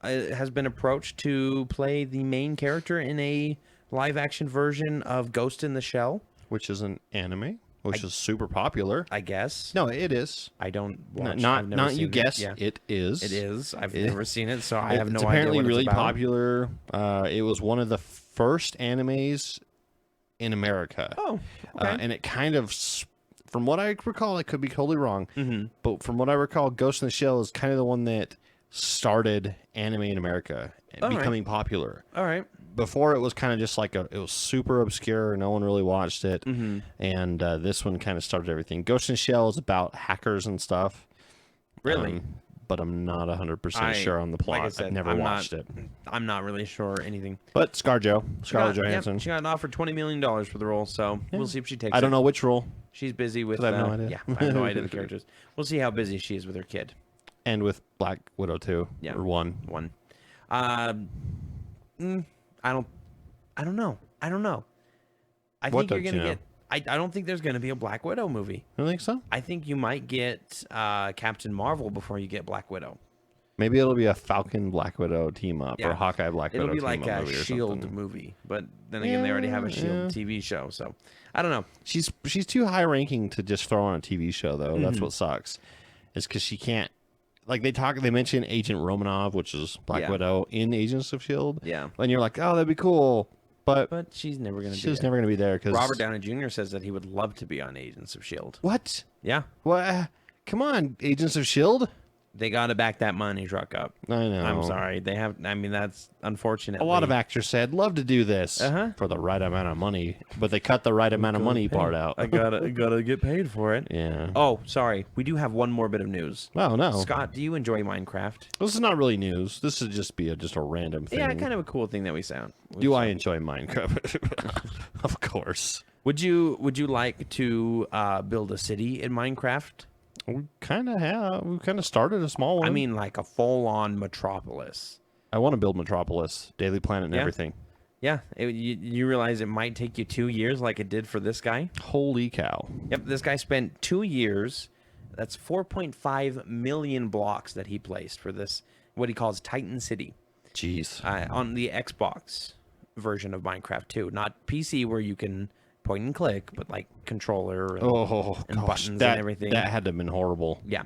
has been approached to play the main character in a live-action version of Ghost in the Shell. Which is an anime, which is super popular. I guess. No, it is. I don't watch. Not you guess. Yeah. It is. It is. I've never seen it, so I have no idea. It's apparently what really it's about. popular. It was one of the first animes in America. Oh, okay. And it kind of, from what I recall, I could be totally wrong, but from what I recall, Ghost in the Shell is kind of the one that started anime in America becoming popular. All right. Before it was kind of just like it was super obscure. No one really watched it. And this one kind of started everything. Ghost in the Shell is about hackers and stuff. Really? But I'm not 100% sure on the plot. Like I said, I've never watched it. I'm not really sure anything. But Scarlett Johansson. Yeah, she got an offer $20 million for the role, so we'll see if she takes it. I don't know which role. She's busy with... I have no idea. Yeah, I have no idea the characters. We'll see how busy she is with her kid. And with Black Widow too. Yeah. Or one. I don't know. I What think you're don't going to you know? get... I don't think there's going to be a Black Widow movie. I think so. I think you might get Captain Marvel before you get Black Widow. Maybe it'll be a Falcon Black Widow team up or Hawkeye Black Widow team up. It'll be like a S.H.I.E.L.D. movie, but then again, they already have a S.H.I.E.L.D. TV show, so I don't know. She's too high ranking to just throw on a TV show though. That's what sucks. Is because she can't. Like they mention Agent Romanov, which is Black Widow in Agents of S.H.I.E.L.D. Yeah, and you're like, oh, that'd be cool. But she's never going to. She's never going to be there because Robert Downey Jr. says that he would love to be on Agents of S.H.I.E.L.D. What? Yeah. What? Come on, Agents of S.H.I.E.L.D. They got to back that money truck up. I know. I'm sorry. They have. I mean, that's unfortunate. A lot of actors said, love to do this for the right amount of money, but they cut the right amount of money part out. I gotta get paid for it. Yeah. Oh, sorry. We do have one more bit of news. Oh, no. Scott, do you enjoy Minecraft? This is not really news. This would just be just a random thing. Yeah, kind of a cool thing that we sound. Do I enjoy Minecraft? Of course. Would you like to build a city in Minecraft? We kind of have. We kind of started a small one. I mean, like a full-on metropolis. I want to build Metropolis, Daily Planet, and everything. Yeah, you realize it might take you 2 years like it did for this guy? Holy cow. Yep, this guy spent 2 years. That's 4.5 million blocks that he placed for this, what he calls Titan City. Jeez. On the Xbox version of Minecraft 2. Not PC where you can point and click, but like controller and buttons and everything. That had to have been horrible. Yeah.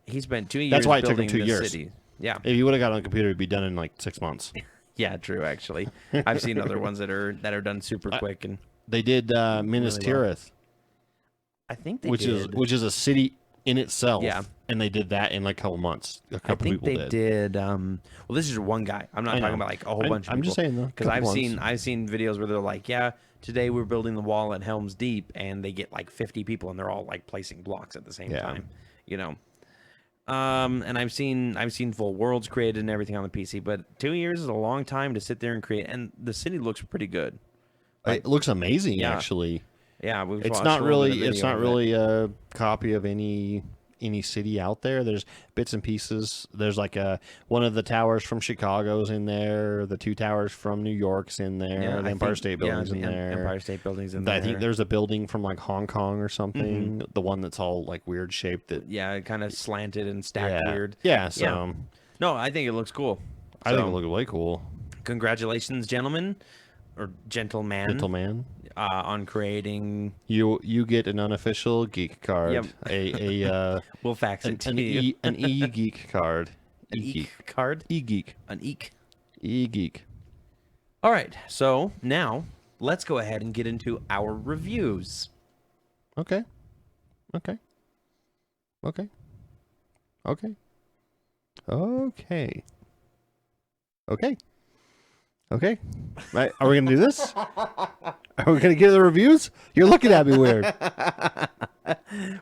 He spent 2 years That's why it took him building 2 this years. city. Yeah. If you would have got on a computer, it'd be done in like 6 months. Yeah, true, actually. I've seen other ones that are done super quick. And they did Minas Tirith. I think they which did. Which is a city in itself. Yeah. And they did that in like a couple months. A couple I think people they did. Well, this is one guy. I'm not talking about like a whole bunch of people. I'm just saying though. Because I've seen videos where they're like, yeah, today we're building the wall at Helm's Deep, and they get like 50 people, and they're all like placing blocks at the same time. You know. And I've seen full worlds created and everything on the PC, but 2 years is a long time to sit there and create. And the city looks pretty good. It looks amazing, actually. Yeah, it's not really a copy of any city out there. There's bits and pieces. There's like one of the towers from Chicago's in there. The 2 towers from New York's in there. Yeah, the Empire State Building's in there. Empire State Building's in there. I think there's a building from like Hong Kong or something. The one that's all like weird shaped. Kind of slanted and stacked weird. Yeah. So no, I think it looks cool. I think it looks way cool. Congratulations, gentlemen or gentleman, on creating. You get an unofficial geek card. Yep. A We'll fax it to you. an e-geek card. An e-geek card? E-geek. An eek. E-geek. All right, so now let's go ahead and get into our reviews. Okay. Okay. Okay. Okay. Okay. Okay. Okay. Right. Are we going to do this? Are we going to get the reviews? You're looking at me weird.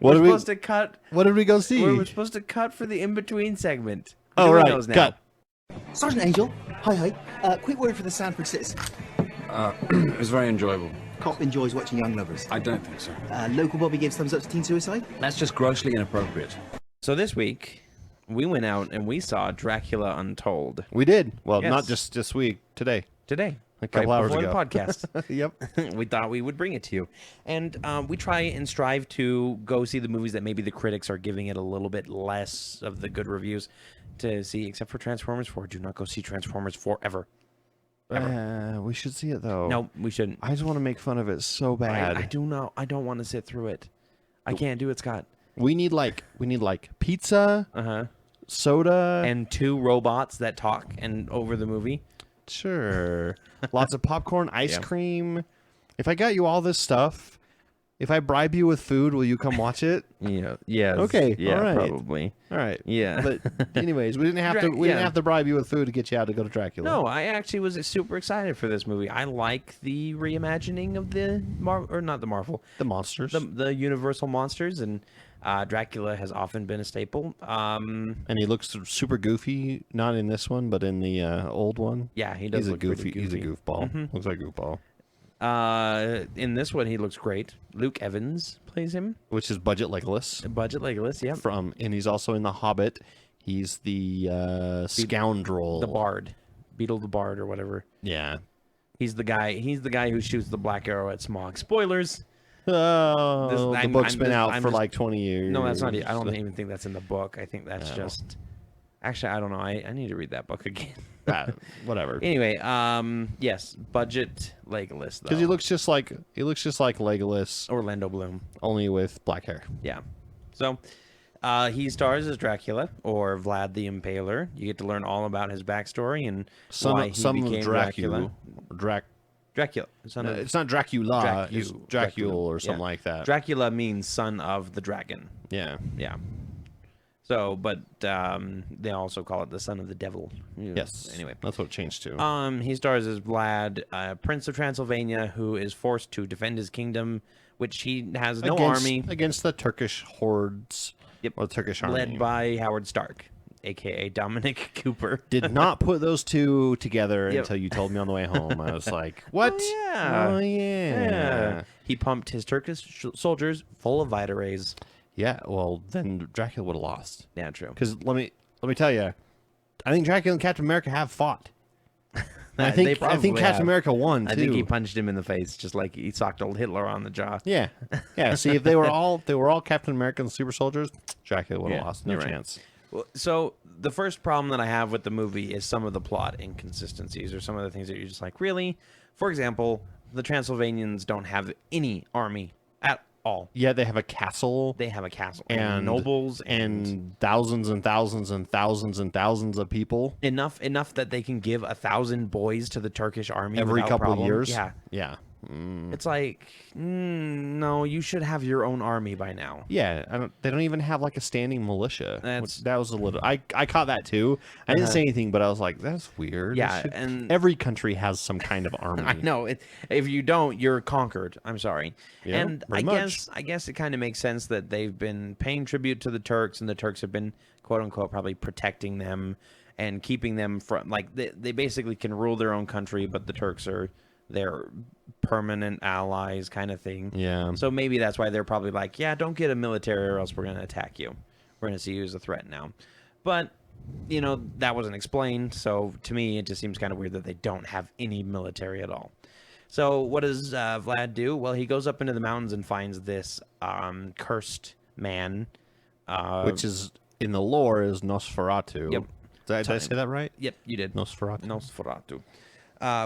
We're supposed to cut. What did we go see? We're supposed to cut for the in-between segment. Oh, Doing right. those now. Cut. Sergeant Angel, hi. Quick word for the Sanford Citizen. It was very enjoyable. Cop enjoys watching young lovers. I don't think so. Local Bobby gives thumbs up to teen suicide. That's just grossly inappropriate. So this week, we went out and we saw Dracula Untold. We did. Well, Yes. not just this week. Today. A couple hours ago. the podcast. Yep. We thought we would bring it to you. And we try and strive to go see the movies that maybe the critics are giving it a little bit less of the good reviews to see, except for Transformers 4. Do not go see Transformers 4 ever. We should see it though. No, we shouldn't. I just want to make fun of it so bad. I do not. I don't want to sit through it. I can't do it, Scott. We need like pizza, Uh-huh. soda, And 2 robots that talk and over the movie. sure, lots of popcorn, ice Yeah. cream. If I got you all this stuff, if I bribe you with food, will you come watch it? Yeah. Yes. Okay, Yeah, all right. probably. All right. Yeah. But anyways, we didn't have to. We yeah. didn't have to bribe you with food to get you out to go to Dracula. No, I actually was super excited for this movie. I like the reimagining of the not the Marvel, the monsters. the Universal monsters, and Dracula has often been a staple. And he looks super goofy. Not in this one, but in the old one. Yeah, he does He's a look pretty goofy. He's a goofball. Looks like a goofball. In this one, he looks great. Luke Evans plays him. Which is Budget Legolas. Budget Legolas, yeah. And he's also in The Hobbit. He's the scoundrel. The Bard, Beetle the Bard, or whatever. Yeah. He's the guy. He's the guy who shoots the black arrow at Smaug. Spoilers. Oh, the book's been out for just- like 20 years. No, that's not. I don't even think that's in the book. I think that's just. Actually, I don't know. I need to read that book again. Whatever. Anyway, yes, Budget Legolas though. Because he looks just like Legolas, Orlando Bloom. only with black hair. Yeah. So, he stars as Dracula or Vlad the Impaler. You get to learn all about his backstory and why he became Dracula. Dracula. Son of, It's not Dracula. It's Dracu- Dracula or something yeah. like that. Dracula means son of the dragon. Yeah. Yeah. So, but they also call it the son of the devil. Yes. Anyway. That's what it changed to. He stars as Vlad, Prince of Transylvania, who is forced to defend his kingdom, which he has no army. Against the Turkish hordes. Yep. Or the Turkish army. Led by Howard Stark, a.k.a. Dominic Cooper. Did not put those two together Yep. until you told me on the way home. I was like, what? Oh, yeah. Oh, yeah. He pumped his Turkish soldiers full of Vita rays. Yeah, well, then Dracula would have lost. Yeah, true. Because let me tell you, I think Dracula and Captain America have fought. I think Captain America won too. I think he punched him in the face, just like he socked old Hitler on the jaw. Yeah, yeah. See, if they were all Captain America and super soldiers, Dracula would have lost. No you're right. chance. Well, so the first problem that I have with the movie is some of the plot inconsistencies or some of the things that you're just like, really? For example, the Transylvanians don't have any army at all. Yeah, they have a castle. They have a castle and nobles and thousands and thousands and thousands and thousands of people. enough that they can give 1,000 boys to the Turkish army Every without couple problem. of years. Yeah, Yeah. it's like no, you should have your own army by now. Yeah, they don't even have like a standing militia. That's- That was a little. I caught that too. I didn't say anything, but I was like, "That's weird." Yeah, and- every country has some kind of army. I know. If you don't, you're conquered. I'm sorry. Yeah, and pretty much. I guess it kind of makes sense that they've been paying tribute to the Turks, and the Turks have been quote unquote probably protecting them and keeping them from like they basically can rule their own country, but the Turks are their permanent allies kind of thing. Yeah. So maybe that's why they're probably like, yeah, don't get a military or else we're going to attack you. We're going to see you as a threat now. But, you know, that wasn't explained. So to me, it just seems kind of weird that they don't have any military at all. So what does Vlad do? Well, he goes up into the mountains and finds this cursed man. Which is, in the lore, is Nosferatu. Yep. Did I say that right? Yep, you did. Nosferatu. Nosferatu.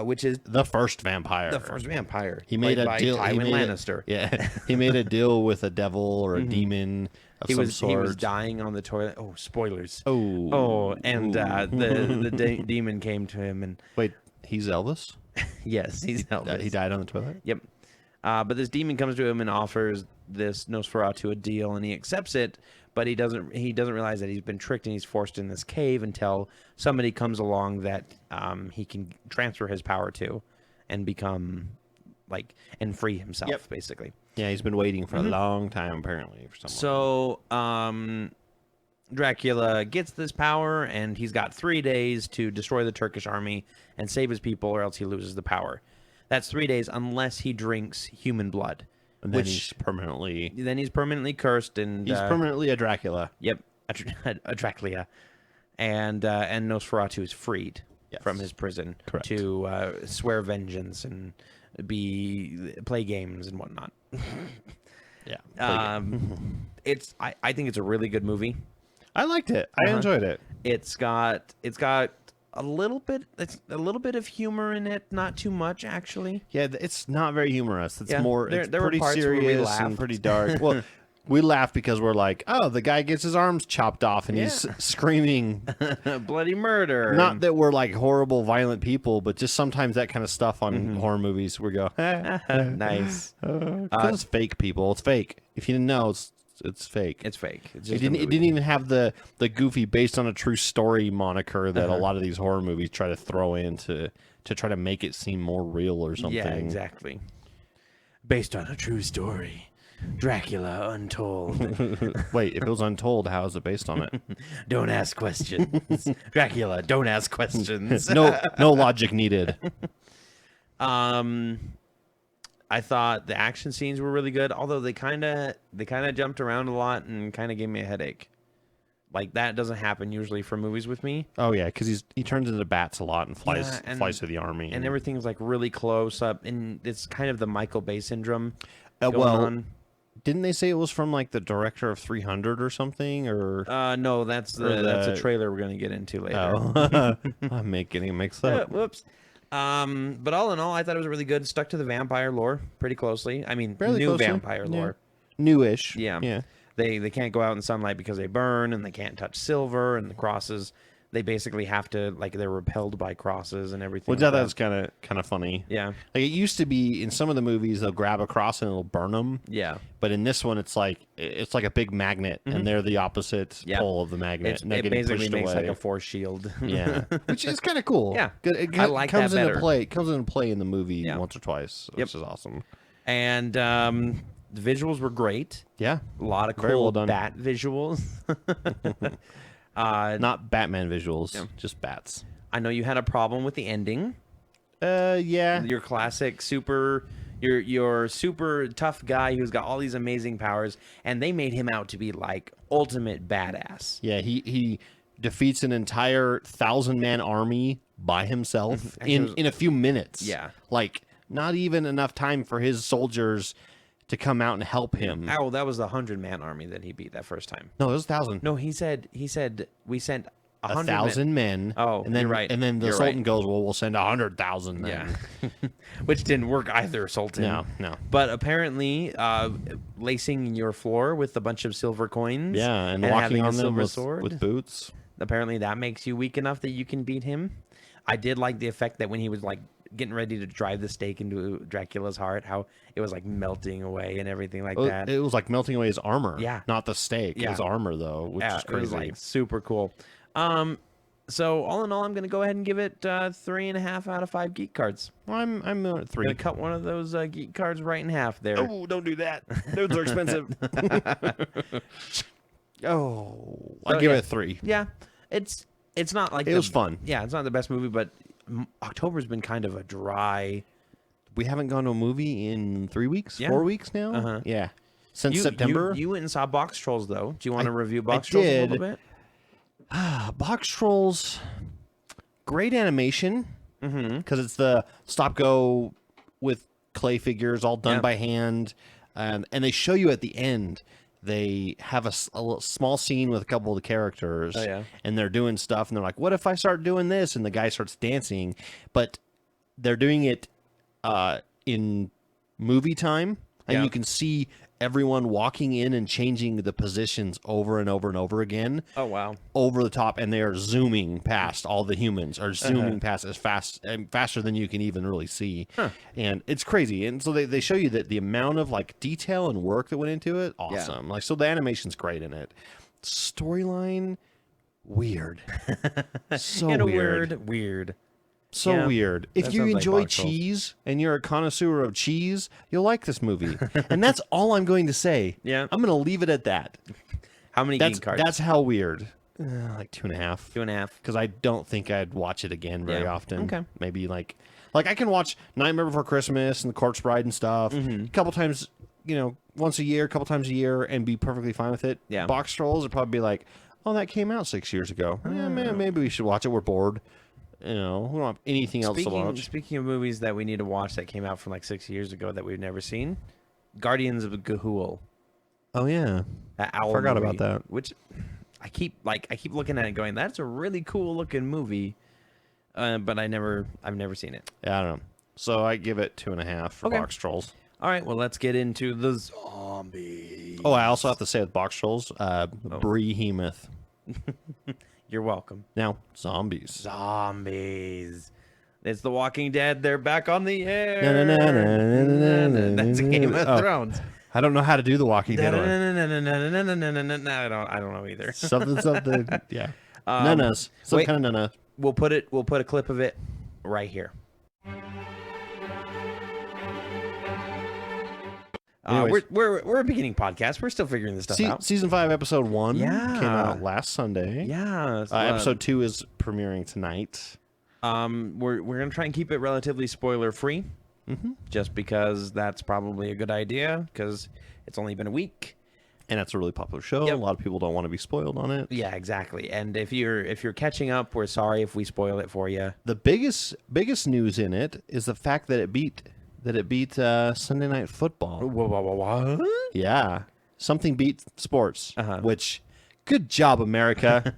which is The first vampire. the first vampire. He made played a by deal. Tywin Lannister. Yeah, he made a deal with a devil or a demon of He some was sort. he was dying on the toilet. Oh, spoilers. Oh, And the demon came to him, and wait, he's Elvis. yes, he's Elvis. He died on the toilet. Yep. But this demon comes to him and offers this Nosferatu a deal, and he accepts it. But he doesn't realize that he's been tricked, and he's forced in this cave until somebody comes along that he can transfer his power to, and become and free himself, basically. Yeah, he's been waiting for a long time apparently for someone. So Dracula gets this power, and he's got 3 days to destroy the Turkish army and save his people, or else he loses the power. That's 3 days unless he drinks human blood. And then he's permanently cursed, and he's permanently a Dracula. Yep, a Dracula, and Nosferatu is freed from his prison to swear vengeance and play games and whatnot. Yeah, I think it's a really good movie. I liked it. I enjoyed it. It's got a little bit of humor in it, not too much actually. Yeah, it's not very humorous. It's Yeah, more there were pretty parts where we serious laughed. and pretty dark. Well, we laugh because we're like, oh, the guy gets his arms chopped off and he's screaming. Bloody murder. Not that we're like horrible, violent people, but just sometimes that kind of stuff on horror movies we go, nice. it's fake, people. It's fake. If you didn't know, it's fake. It's fake. It's It just didn't. a It movie. didn't even have the goofy based on a true story moniker that a lot of these horror movies try to throw in to try to make it seem more real or something. Yeah, exactly. Based on a true story. Dracula Untold. Wait, if it was untold, how is it based on it? Don't ask questions. Dracula, don't ask questions. No logic needed. I thought the action scenes were really good, although they kind of jumped around a lot and kind of gave me a headache. Like, that doesn't happen usually for movies with me. Oh yeah, because he turns into bats a lot and flies to the army And everything's like really close up, and it's kind of the Michael Bay syndrome well, going on. Didn't they say it was from like the director of 300 or something? Or No, that's a trailer we're gonna get into later. oh, I'm getting it mixed up. Whoops. But all in all, I thought it was really good. Stuck to the vampire lore pretty closely. I mean, Fairly new closely. vampire Yeah. lore. Newish. Yeah. Yeah. They can't go out in sunlight because they burn, and they can't touch silver and the crosses. They basically have to, like, they're repelled by crosses and everything. Which I thought was kind of funny. Yeah. Like, it used to be in some of the movies they'll grab a cross and it'll burn them. Yeah. But in this one, it's like a big magnet, and they're the opposite pole of the magnet. And they're It getting basically pushed makes away. like a force shield. Yeah, which is kind of cool. Yeah. Good. It I like comes that into better. play. It comes into play in the movie Yeah. once or twice, which is awesome. And the visuals were great. Yeah, A lot of Very cool well done. bat visuals. not Batman visuals, just bats. I know you had a problem with the ending. Yeah. Your classic your super tough guy who's got all these amazing powers, and they made him out to be like ultimate badass. Yeah, he defeats an entire 1,000-man army by himself in a few minutes. Yeah. Like, not even enough time for his soldiers to come out and help him. Oh, that was the 100-man army that he beat that first time. No, it was 1,000. No, he said we sent 1,000 men. Oh, and then you're right. And then the You're Sultan right. goes, well, we'll send 100,000 then. Yeah. Which didn't work either, Sultan. No. But apparently, lacing your floor with a bunch of silver coins. Yeah, and having walking a on them silver with, sword. with boots. Apparently, that makes you weak enough that you can beat him. I did like the effect that when he was like getting ready to drive the stake into Dracula's heart, how it was like melting away and everything like that. It was like melting away his armor. Yeah. Not the stake. Yeah. It was armor, though, which is It was crazy. like super cool. So all in all, I'm gonna go ahead and give it 3.5 out of 5 geek cards. I'm at 3. Gonna cut one of those geek cards right in half there. Oh, don't do that. Those are expensive. I'll give it 3. Yeah, it's not like It was fun. Yeah, it's not the best movie, but October's been kind of a dry. We haven't gone to a movie in 3 weeks, Yeah. 4 weeks now. Uh-huh. Yeah, since September. You went and saw Box Trolls though. Do you want to review I Box Trolls a little did. bit? Box Trolls, great animation because it's the stop go with clay figures all done Yeah. by hand, and they show you at the end. They have a little small scene with a couple of the characters, Oh, yeah. and they're doing stuff, and they're like, "What if I start doing this?" And the guy starts dancing, but they're doing it in movie time, and you can see everyone walking in and changing the positions over and over and over again. Oh, wow. Over the top, and they are zooming past all the humans, or zooming past as fast and faster than you can even really see. And it's crazy. And so they show you that the amount of like detail and work that went into it, awesome. Like, so the animation's great in it. Storyline, weird. So In a weird. weird. So Yeah, weird. If that you sounds like enjoy Box Trolls. cheese and you're a connoisseur of cheese, you'll like this movie. And that's all I'm going to say. Yeah. I'm going to leave it at that. How many geek cards? That's how weird. Like 2.5. 2.5. Because I don't think I'd watch it again very Yeah. often. Okay. Maybe like I can watch Nightmare Before Christmas and The Corpse Bride and stuff a couple times, once a year, a couple times a year, and be perfectly fine with it. Yeah. Box Trolls would probably be like, oh, that came out 6 years ago. Yeah, man, maybe we should watch it. We're bored. We don't have anything else to watch. Speaking of movies that we need to watch that came out from like 6 years ago that we've never seen, Guardians of Gahul. Oh yeah, That owl Forgot movie, about that. Which I keep looking at it going, that's a really cool looking movie, but I've never seen it. yeah. I don't know. So I give it 2.5 for Okay. Box Trolls. All right, well let's get into the zombies. Oh, I also have to say with Box Trolls, Behemoth. You're welcome. Now zombies. Zombies. It's The Walking Dead. They're back on the air. That's Game of Oh. Thrones. I don't know how to do the Walking Dead one. I don't know either. Something. Yeah. Nanas. Some wait. kind of nana. We'll put a clip of it right here. Anyways. We're a beginning podcast. We're still figuring this stuff out. Season 5, episode 1 Yeah. came out last Sunday. Yeah. Episode 2 is premiering tonight. We're gonna try and keep it relatively spoiler free, just because that's probably a good idea because it's only been a week. And it's a really popular show. Yep. A lot of people don't want to be spoiled on it. Yeah, exactly. And if you're catching up, we're sorry if we spoil it for you. The biggest news in it is the fact that it beat Sunday Night Football. What? Yeah. Something beat sports, Uh-huh. which good job, America.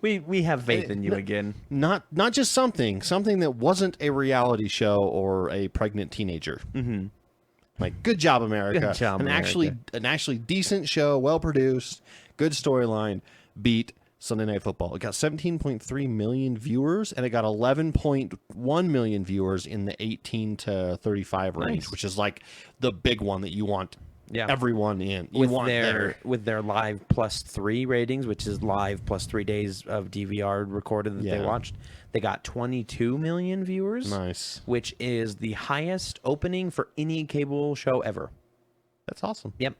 We have faith in you again. Not just something that wasn't a reality show or a pregnant teenager. Mm-hmm. Like, good job, America. Good job, an America. actually decent show, well produced, good storyline, beat Sunday Night Football. It got 17.3 million viewers, and it got 11.1 million viewers in the 18 to 35 range, Nice. which is like the big one that you want Yeah. everyone in. You With want with their live +3 ratings, which is live plus 3 days of DVR recorded that they Yeah. watched, they got 22 million viewers. Nice. Which is the highest opening for any cable show ever. That's awesome. Yep.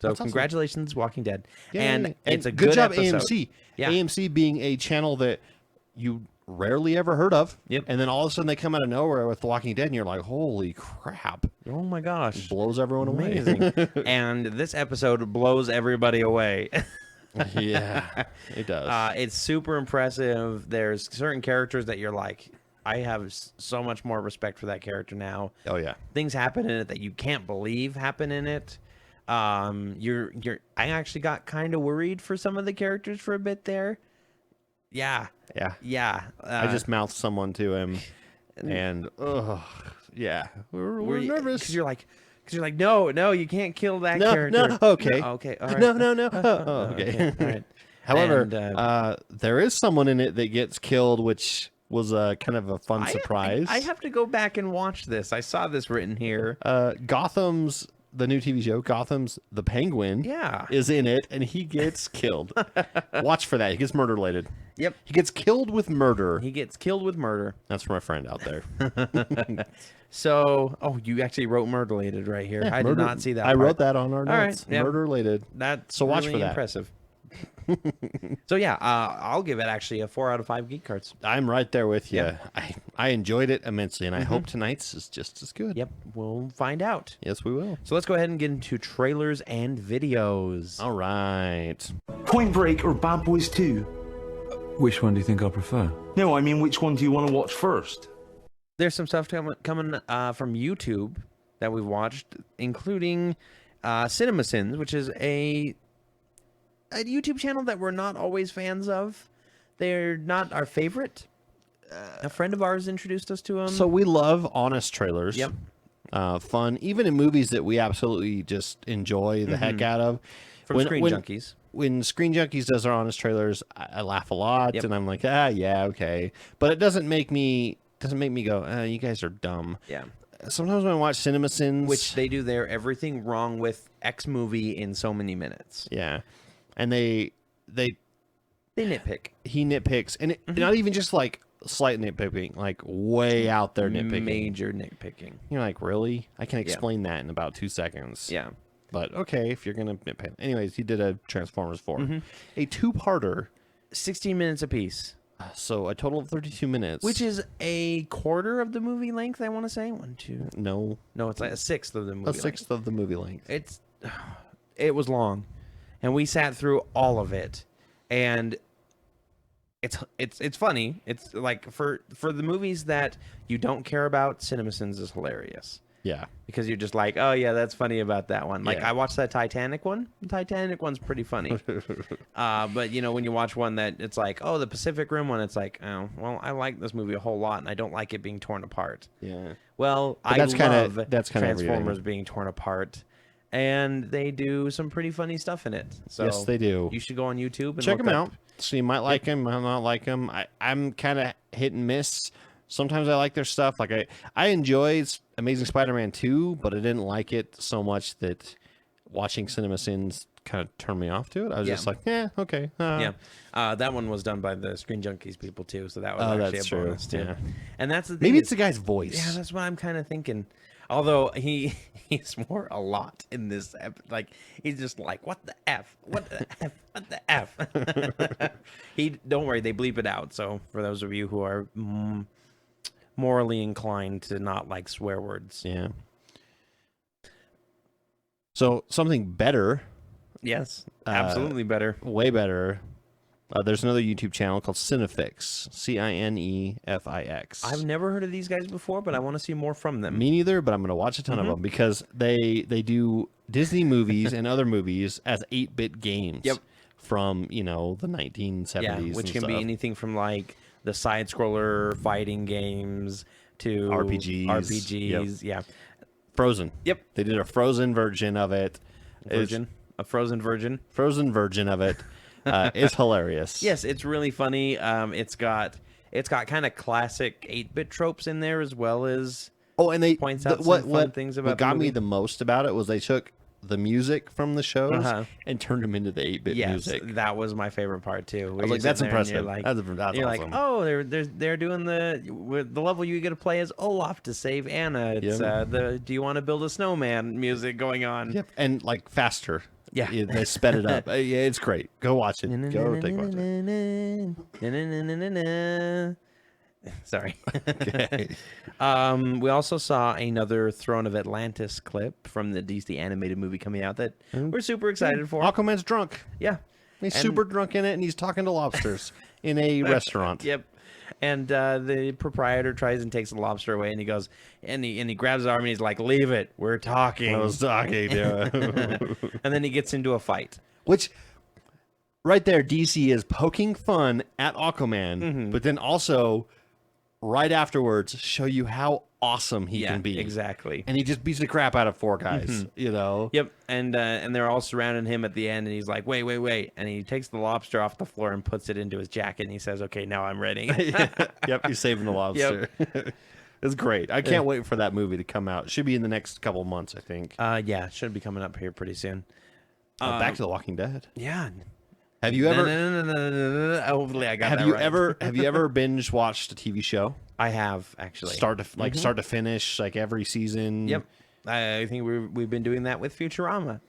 So That's awesome. congratulations, Walking Dead. Yay. And it's a good job, episode. AMC. Yeah. AMC being a channel that you rarely ever heard of. Yep. And then all of a sudden they come out of nowhere with The Walking Dead, and you're like, holy crap. Oh my gosh. Blows everyone away. Amazing. And this episode blows everybody away. Yeah, it does. It's super impressive. There's certain characters that you're like, I have so much more respect for that character now. Oh, yeah. Things happen in it that you can't believe happen in it. I actually got kind of worried for some of the characters for a bit there. Yeah. Yeah. Yeah. I just mouthed someone to him, and, yeah. We're nervous. Because you're like, no, you can't kill that character. No, okay. No, okay. All right. No. Oh, okay. All right. However, And, there is someone in it that gets killed, which was kind of a fun surprise. I have to go back and watch this. I saw this written here. Gotham's, the new TV show, Gotham's the Penguin, Yeah. is in it, and he gets killed. Watch for that. He gets murder related. Yep. He gets killed with murder. He gets killed with murder. That's for my friend out there. So, you actually wrote murder related right here. I did not see that. I part. wrote that on our All notes. right, yeah. Murder related. That's So watch really for that. impressive. So yeah, I'll give it actually a 4 out of 5 geek cards. I'm right there with you. Yep. I enjoyed it immensely, and I hope tonight's is just as good. Yep, we'll find out. Yes, we will. So let's go ahead and get into trailers and videos. All right. Point Break or Bad Boys 2? Which one do you think I prefer? No, I mean, which one do you want to watch first? There's some stuff coming from YouTube that we've watched, including CinemaSins, which is a YouTube channel that we're not always fans of. They're not our favorite. A friend of ours introduced us to him. So we love honest trailers. Yep. Fun, even in movies that we absolutely just enjoy the heck out of. From Screen Junkies. When Screen Junkies does our honest trailers, I laugh a lot, Yep. and I'm like, yeah, okay. But it doesn't make me go, you guys are dumb. Yeah. Sometimes when I watch CinemaSins, Which they do their everything wrong with X movie in so many minutes. yeah, and they nitpick. he nitpicks, and not even just like slight nitpicking, like way out there nitpicking. Major nitpicking. You're like, really? I can explain that in about 2 seconds. Yeah. But okay, if you're gonna nitpick. Anyways, he did a Transformers 4, a two-parter, 16 minutes apiece. so a total of 32 minutes. Which is a quarter of the movie length, I want to say. 1, 2. no, No, it's like a sixth of the movie a sixth of the movie length. It was long. And we sat through all of it. And it's funny. It's like for the movies that you don't care about, CinemaSins is hilarious. Yeah. Because you're just like, oh yeah, that's funny about that one. Like Yeah. I watched that Titanic one. The Titanic one's pretty funny. But you know, when you watch one that it's like, oh, the Pacific Rim one, it's like, oh, well, I like this movie a whole lot, and I don't like it being torn apart. Yeah. Well, But I that's kinda- love that's kinda Transformers everything. being torn apart, and they do some pretty funny stuff in it. So Yes, they do. You should go on YouTube and Check look them up- out. So you might like him, might not like him. I'm kind of hit and miss. Sometimes I like their stuff. Like I enjoyed Amazing Spider-Man 2, but I didn't like it so much that watching CinemaSins kind of turned me off to it. I was just like, yeah, okay. Yeah, that one was done by the Screen Junkies people too, so that was Oh, actually that's a true. bonus too. Yeah. And that's the thing. Maybe it's the guy's voice. Yeah, that's what I'm kind of thinking. Although he's more a lot in this, like he's just like, what the f, what the f, what the f. Don't worry, they bleep it out. So for those of you who are morally inclined to not like swear words, Yeah. So something better, yes, absolutely better. way better. There's another YouTube channel called Cinefix, Cinefix. I've never heard of these guys before, but I want to see more from them. Me neither, but I'm going to watch a ton of them because they do Disney movies and other movies as 8-bit games. Yep. From, the 1970s. Yeah, which and can be stuff. anything from like the side scroller fighting games to RPGs. Yeah, Frozen. Yep. They did a Frozen version of it. a frozen virgin. Frozen version of it. It's hilarious. Yes, it's really funny. It's got kind of classic 8-bit tropes in there as well as Oh, and they points out what some fun things about what the got me movie. the most about it was they took the music from the shows Uh-huh. and turned them into the 8-bit yes, music. that was my favorite part too. I was like, that's impressive. That's you're awesome. like, oh, they're doing the level you get to play as Olaf to save Anna. It's Yep. the do you want to build a snowman music going on. Yep, and like faster. Yeah. They sped it up. Yeah, it's great. Go watch it. Go take a watch it. Sorry. Okay. We also saw another Throne of Atlantis clip from the DC animated movie coming out that we're super excited for. Aquaman's drunk. Yeah. He's And- super drunk in it, and he's talking to lobsters in a restaurant. Yep. And the proprietor tries and takes the lobster away, and he goes, and he grabs his arm, and he's like, "Leave it, we're talking." I was talking to And then he gets into a fight. Which, right there, DC is poking fun at Aquaman, Mm-hmm. but then also, right afterwards, show you how awesome he can be. Exactly. And he just beats the crap out of 4 guys, Yep, and they're all surrounding him at the end, and he's like, "Wait!" And he takes the lobster off the floor and puts it into his jacket, and he says, "Okay, now I'm ready." Yep, he's saving the lobster. It's great. I can't wait for that movie to come out. It should be in the next couple of months, I think. Yeah, should be coming up here pretty soon. Back to The Walking Dead. Yeah. Have you ever? No. Hopefully, I got Have that you right. ever? Have you ever binge watched a TV show, I have actually. start to finish, like every season? Yep. I think we've been doing that with Futurama.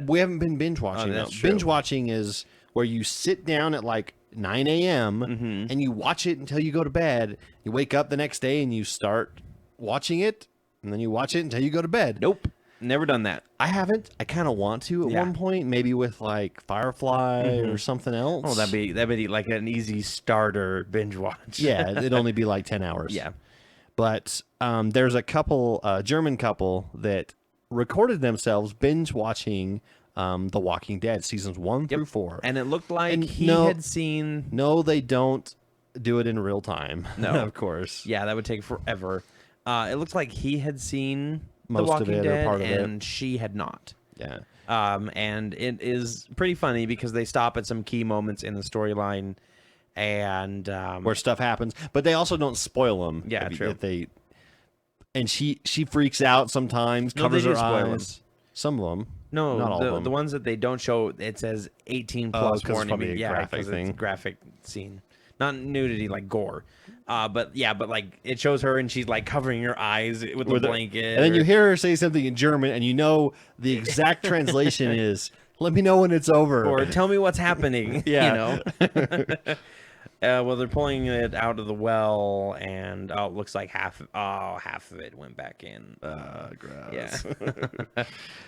We haven't been binge watching. that's though. true. Binge watching is where you sit down at like 9 a.m. and you watch it until you go to bed. You wake up the next day and you start watching it, and then you watch it until you go to bed. Nope. Never done that. I haven't. I kind of want to at Yeah. one point, maybe with like Firefly or something else. Oh, that'd be like an easy starter binge watch. Yeah, it'd only be like 10 hours. Yeah. But there's a couple, German couple that recorded themselves binge watching The Walking Dead seasons 1 through 4. And it looked like And he no- had seen. No, they don't. do it in real time. No. Of course. Yeah, that would take forever. It looks like he had seen Most The of Walking it or Dead, part of it. and she had not. Yeah. And it is pretty funny because they stop at some key moments in the storyline, and Where stuff happens, but they also don't spoil them. Yeah, true. And she freaks out sometimes, No, covers they her do spoil 'em. eyes. Some of them. no, not all of them. the ones that they don't show, it says 18 plus 'cause it's warning. probably a graphic 'cause thing. It's a graphic scene, not nudity like gore. But like it shows her and she's like covering her eyes with a blanket. And then you hear her say something in German, and you know the exact translation is, "Let me know when it's over." or tell me what's happening. Yeah. You know. Well, they're pulling it out of the well, and it looks like half of it went back in. Gross. Yeah.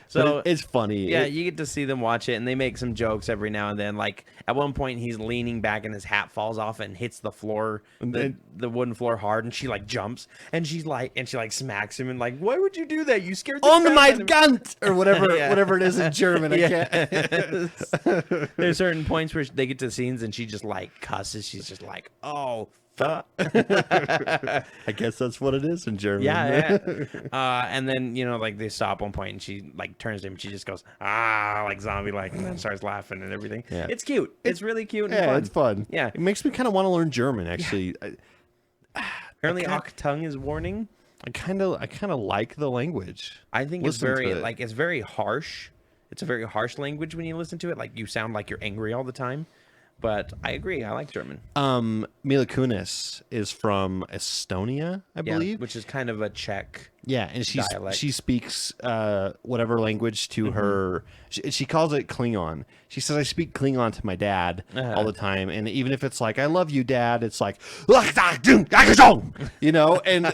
So So it's funny. yeah, you get to see them watch it, and they make some jokes every now and then. Like at one point, he's leaning back, and his hat falls off and hits the floor, the wooden floor hard, and she like jumps, and she smacks him, and like, why would you do that? You scared the On crap my out of me." Gant or whatever, Yeah. whatever it is in German. I can't. Yes. There's certain points where they get to scenes, and she just like cusses. She's just like, oh. I guess that's what it is in German. Yeah. And then like they stop one point, and she like turns to him. And she just goes like zombie like, and then starts laughing and everything. Yeah. It's cute. It's really cute. And Yeah, fun. it's fun. Yeah. It makes me kind of want to learn German. Actually, Apparently, Achtung is warning. I kind of like the language. I think it's Listen to very it. like it's very harsh. It's a very harsh language when you listen to it. Like you sound like you're angry all the time. But I agree. I like German. Mila Kunis is from Estonia, I believe. Which is kind of a Czech. Yeah, and dialect. she speaks whatever language to her. She calls it Klingon. She says, "I speak Klingon to my dad all the time," and even if it's like, "I love you, Dad," it's like, you know. And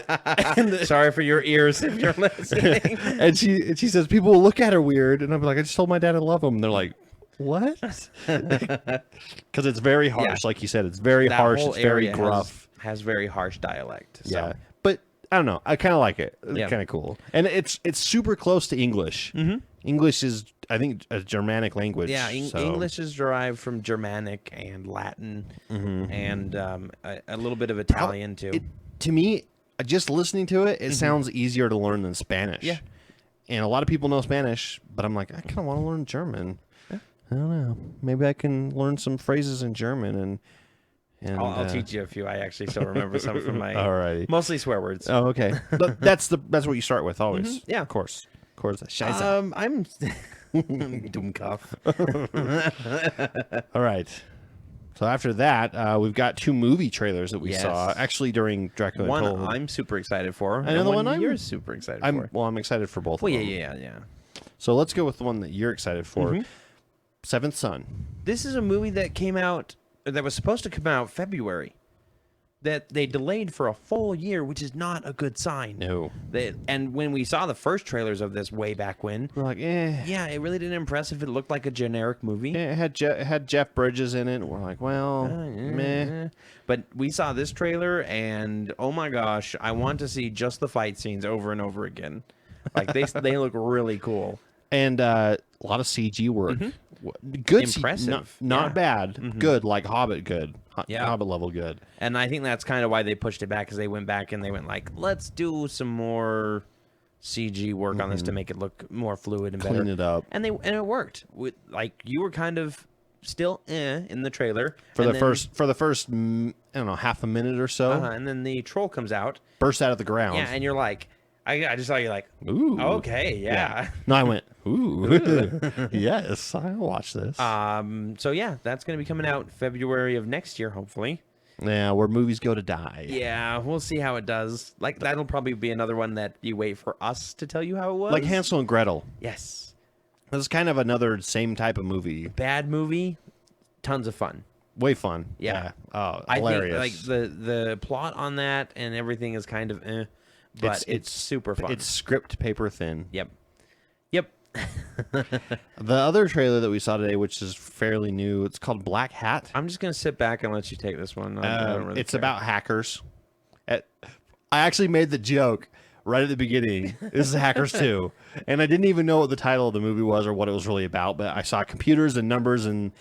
Sorry for your ears if you're listening. and she says people will look at her weird, and I'm like, "I just told my dad I love him." And they're like, "What?" Because it's very harsh, Yeah. like you said. It's very That harsh. whole It's very area gruff. has very harsh dialect. So. Yeah, but I don't know. I kind of like it. It's Yeah. kind of cool, and it's super close to English. Mm-hmm. English is, I think, a Germanic language. Yeah, so- English is derived from Germanic and Latin, Mm-hmm. and a little bit of Italian too. To me, just listening to it, it sounds easier to learn than Spanish. Yeah. And a lot of people know Spanish, but I'm like, I kind of want to learn German. I don't know. Maybe I can learn some phrases in German and I'll teach you a few. I actually still remember some from my Alrighty. mostly swear words. Oh, okay. That's what you start with always. Yeah. Of course. Scheiße. I'm Dummkopf. All right. So after that, we've got 2 movie trailers that we Yes. saw actually during Dracula One Untold. I'm super excited for. Another and one I'm- you're super excited for. I'm excited for both Well, of yeah, them. yeah. So let's go with the one that you're excited for. Seventh Son. This is a movie that came out that was supposed to come out February. That they delayed for a full year, which is not a good sign. No. And when we saw the first trailers of this way back when, We're like, eh. yeah, it really didn't impress if it looked like a generic movie. Yeah, it had Jeff Bridges in it. We're like, well, meh. But we saw this trailer, and oh my gosh, I want to see just the fight scenes over and over again. Like they look really cool. And a lot of CG work. Good, Impressive. not Yeah. bad. Good, like Hobbit. Good, Yeah. Hobbit level. Good. And I think that's kind of why they pushed it back, because they went back and they went like, let's do some more CG work on this to make it look more fluid and better. Clean it up. And it worked. Like you were kind of still in the trailer For and the then- first, I don't know, half a minute or so, and then the troll comes out. burst out of the ground. Yeah, and you're like, I just saw you like, Ooh. okay, yeah. No, I went, ooh, yes, I'll watch this. So yeah, that's gonna be coming out February of next year, hopefully. Yeah, where movies go to die. Yeah, we'll see how it does. Like that'll probably be another one that you wait for us to tell you how it was. Like Hansel and Gretel. Yes. This is kind of another same type of movie. Bad movie, tons of fun. Way fun. Yeah. Oh, I hilarious. think like the plot on that and everything is kind of but it's super fun. It's script paper thin. Yep. The other trailer that we saw today, which is fairly new, it's called Black Hat. I'm just gonna sit back and let you take this one. I don't really It's care. about hackers. I actually made the joke right at the beginning. This is Hackers 2. And I didn't even know what the title of the movie was or what it was really about, but I saw computers and numbers and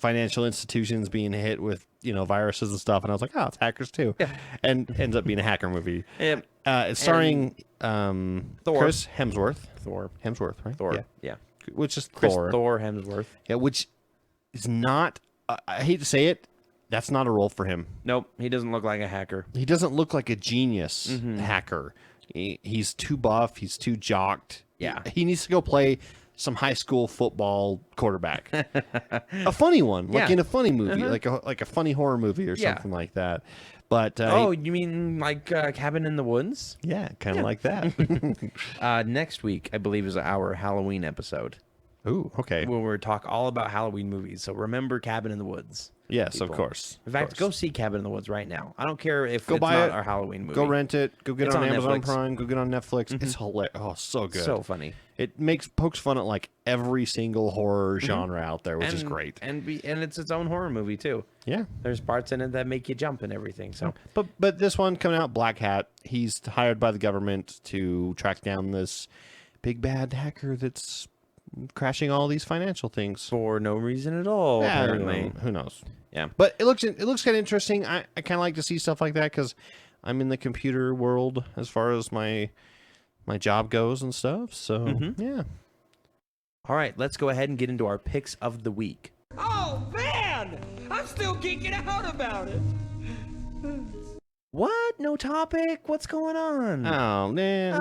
financial institutions being hit with, viruses and stuff, and I was like, oh, it's Hackers 2. Yeah. And ends up being a hacker movie. Yep. It's starring Thor. Chris Hemsworth. Hemsworth, right? Thor. Yeah. Which is Chris Thor. Thor Hemsworth. Yeah, which is not, I hate to say it, that's not a role for him. Nope, he doesn't look like a hacker. He doesn't look like a genius hacker. He's too buff. He's too jocked. Yeah. He needs to go play some high school football quarterback. A funny one, like in a funny movie, like a funny horror movie or something like that. But you mean like Cabin in the Woods? Yeah, kind of like that. Next week, I believe, is our Halloween episode. Ooh, okay. Where we talk all about Halloween movies. So remember Cabin in the Woods. Yes, people. of course. In fact, go see Cabin in the Woods right now. I don't care if go it's buy not it, our Halloween movie. Go rent it. Go get it on Amazon Netflix. Prime. Go get it on Netflix. It's hilarious. Oh, so good. So funny. It pokes fun at like every single horror genre out there, which is great. And it's its own horror movie too. Yeah. There's parts in it that make you jump and everything. So, but this one coming out, Black Hat, he's hired by the government to track down this big bad hacker that's crashing all these financial things for no reason at all. Yeah, apparently. who knows? Yeah. But it looks kind of interesting. I kind of like to see stuff like that because I'm in the computer world as far as my job goes and stuff. So yeah. All right, let's go ahead and get into our picks of the week. Oh man, I'm still geeking out about it. What? No topic? What's going on? Oh, man.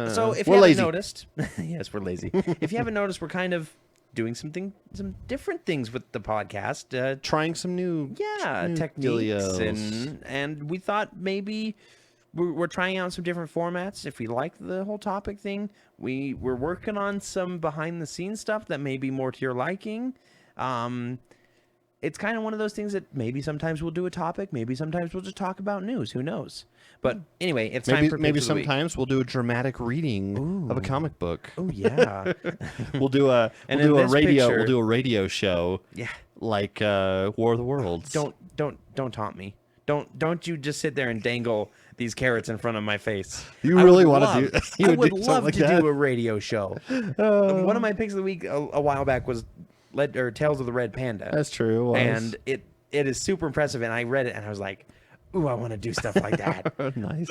So if we're you haven't lazy. noticed, yes, we're lazy. If you haven't noticed, we're kind of doing some different things with the podcast. Trying some new techniques, dealios. and we thought maybe we're trying out some different formats. If we like the whole topic thing, we're working on some behind the scenes stuff that may be more to your liking. It's kind of one of those things that maybe sometimes we'll do a topic, maybe sometimes we'll just talk about news. Who knows? But anyway, it's time for maybe Picks of the Week. sometimes we'll do a dramatic reading of a comic book. Oh yeah, we'll do a radio show. Yeah, like War of the Worlds. Don't taunt me. Don't you just sit there and dangle these carrots in front of my face. You really want to do? I would love to do a radio show. One of my picks of the week a while back was Tales of the Red Panda. That's true. And it is super impressive. And I read it and I was like, ooh, I want to do stuff like that. Nice.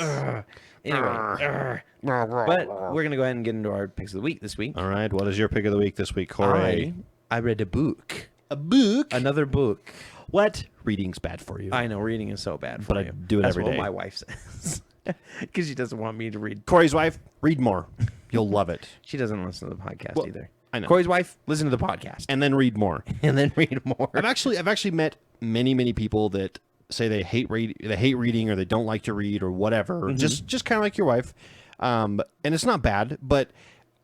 Anyway, but we're gonna go ahead and get into our picks of the week this week. All right. What is your pick of the week this week, Corey? I read a book. A book? Another book. What? Reading's bad for you. I know reading is so bad for but you. I do it That's every what day. my wife says. Because she doesn't want me to read. Corey's wife, read more. You'll love it. She doesn't listen to the podcast either. I know. Corey's wife, listen to the podcast. And then read more. And then read more. I've actually met many people that say they hate reading or they don't like to read or whatever. Just kind of like your wife. And it's not bad, but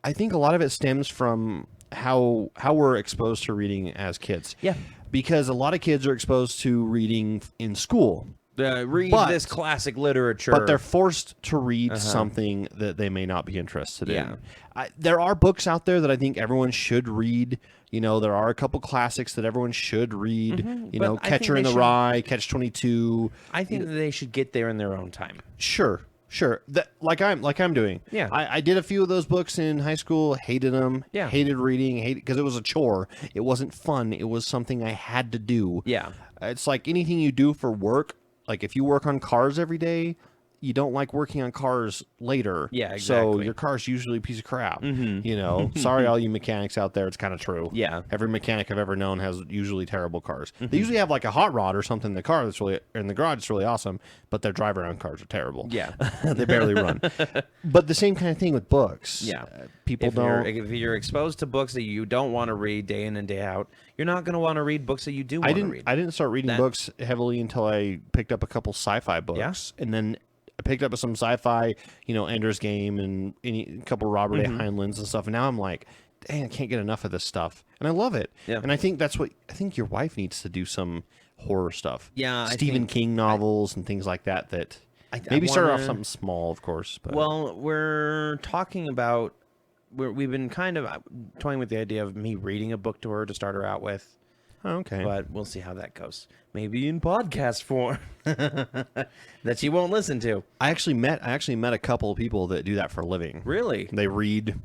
I think a lot of it stems from how we're exposed to reading as kids. Yeah. Because a lot of kids are exposed to reading in school. Read this classic literature. But they're forced to read something that they may not be interested in. There are books out there that I think everyone should read. There are a couple classics that everyone should read. Catcher in the Rye, Catch-22. I think that they should get there in their own time. Sure. Like I'm doing. Yeah. I did a few of those books in high school. Hated them. Yeah. Hated reading. Because it was a chore. It wasn't fun. It was something I had to do. Yeah. It's like anything you do for work. Like if you work on cars every day, you don't like working on cars later. Yeah, exactly. So your car's usually a piece of crap. Sorry, all you mechanics out there. It's kind of true. Yeah. Every mechanic I've ever known has usually terrible cars. They usually have like a hot rod or something in the car that's really in the garage. It's really awesome, but their drive around cars are terrible. Yeah. They barely run. But the same kind of thing with books. Yeah. People don't. If you're exposed to books that you don't want to read day in and day out, you're not going to want to read books that you do want to read. I didn't start reading books heavily until I picked up a couple sci-fi books. Yeah. And then I picked up some sci-fi, Ender's Game and a couple Robert A. Heinleins and stuff. And now I'm like, dang, I can't get enough of this stuff. And I love it. Yeah. And I think I think your wife needs to do some horror stuff. Yeah. Stephen King novels and things like that. Maybe start off something small, of course. But. Well, we're talking about, we've been kind of toying with the idea of me reading a book to her to start her out with. Oh, okay. But we'll see how that goes. Maybe in podcast form that she won't listen to. I actually met a couple of people that do that for a living. Really? They read.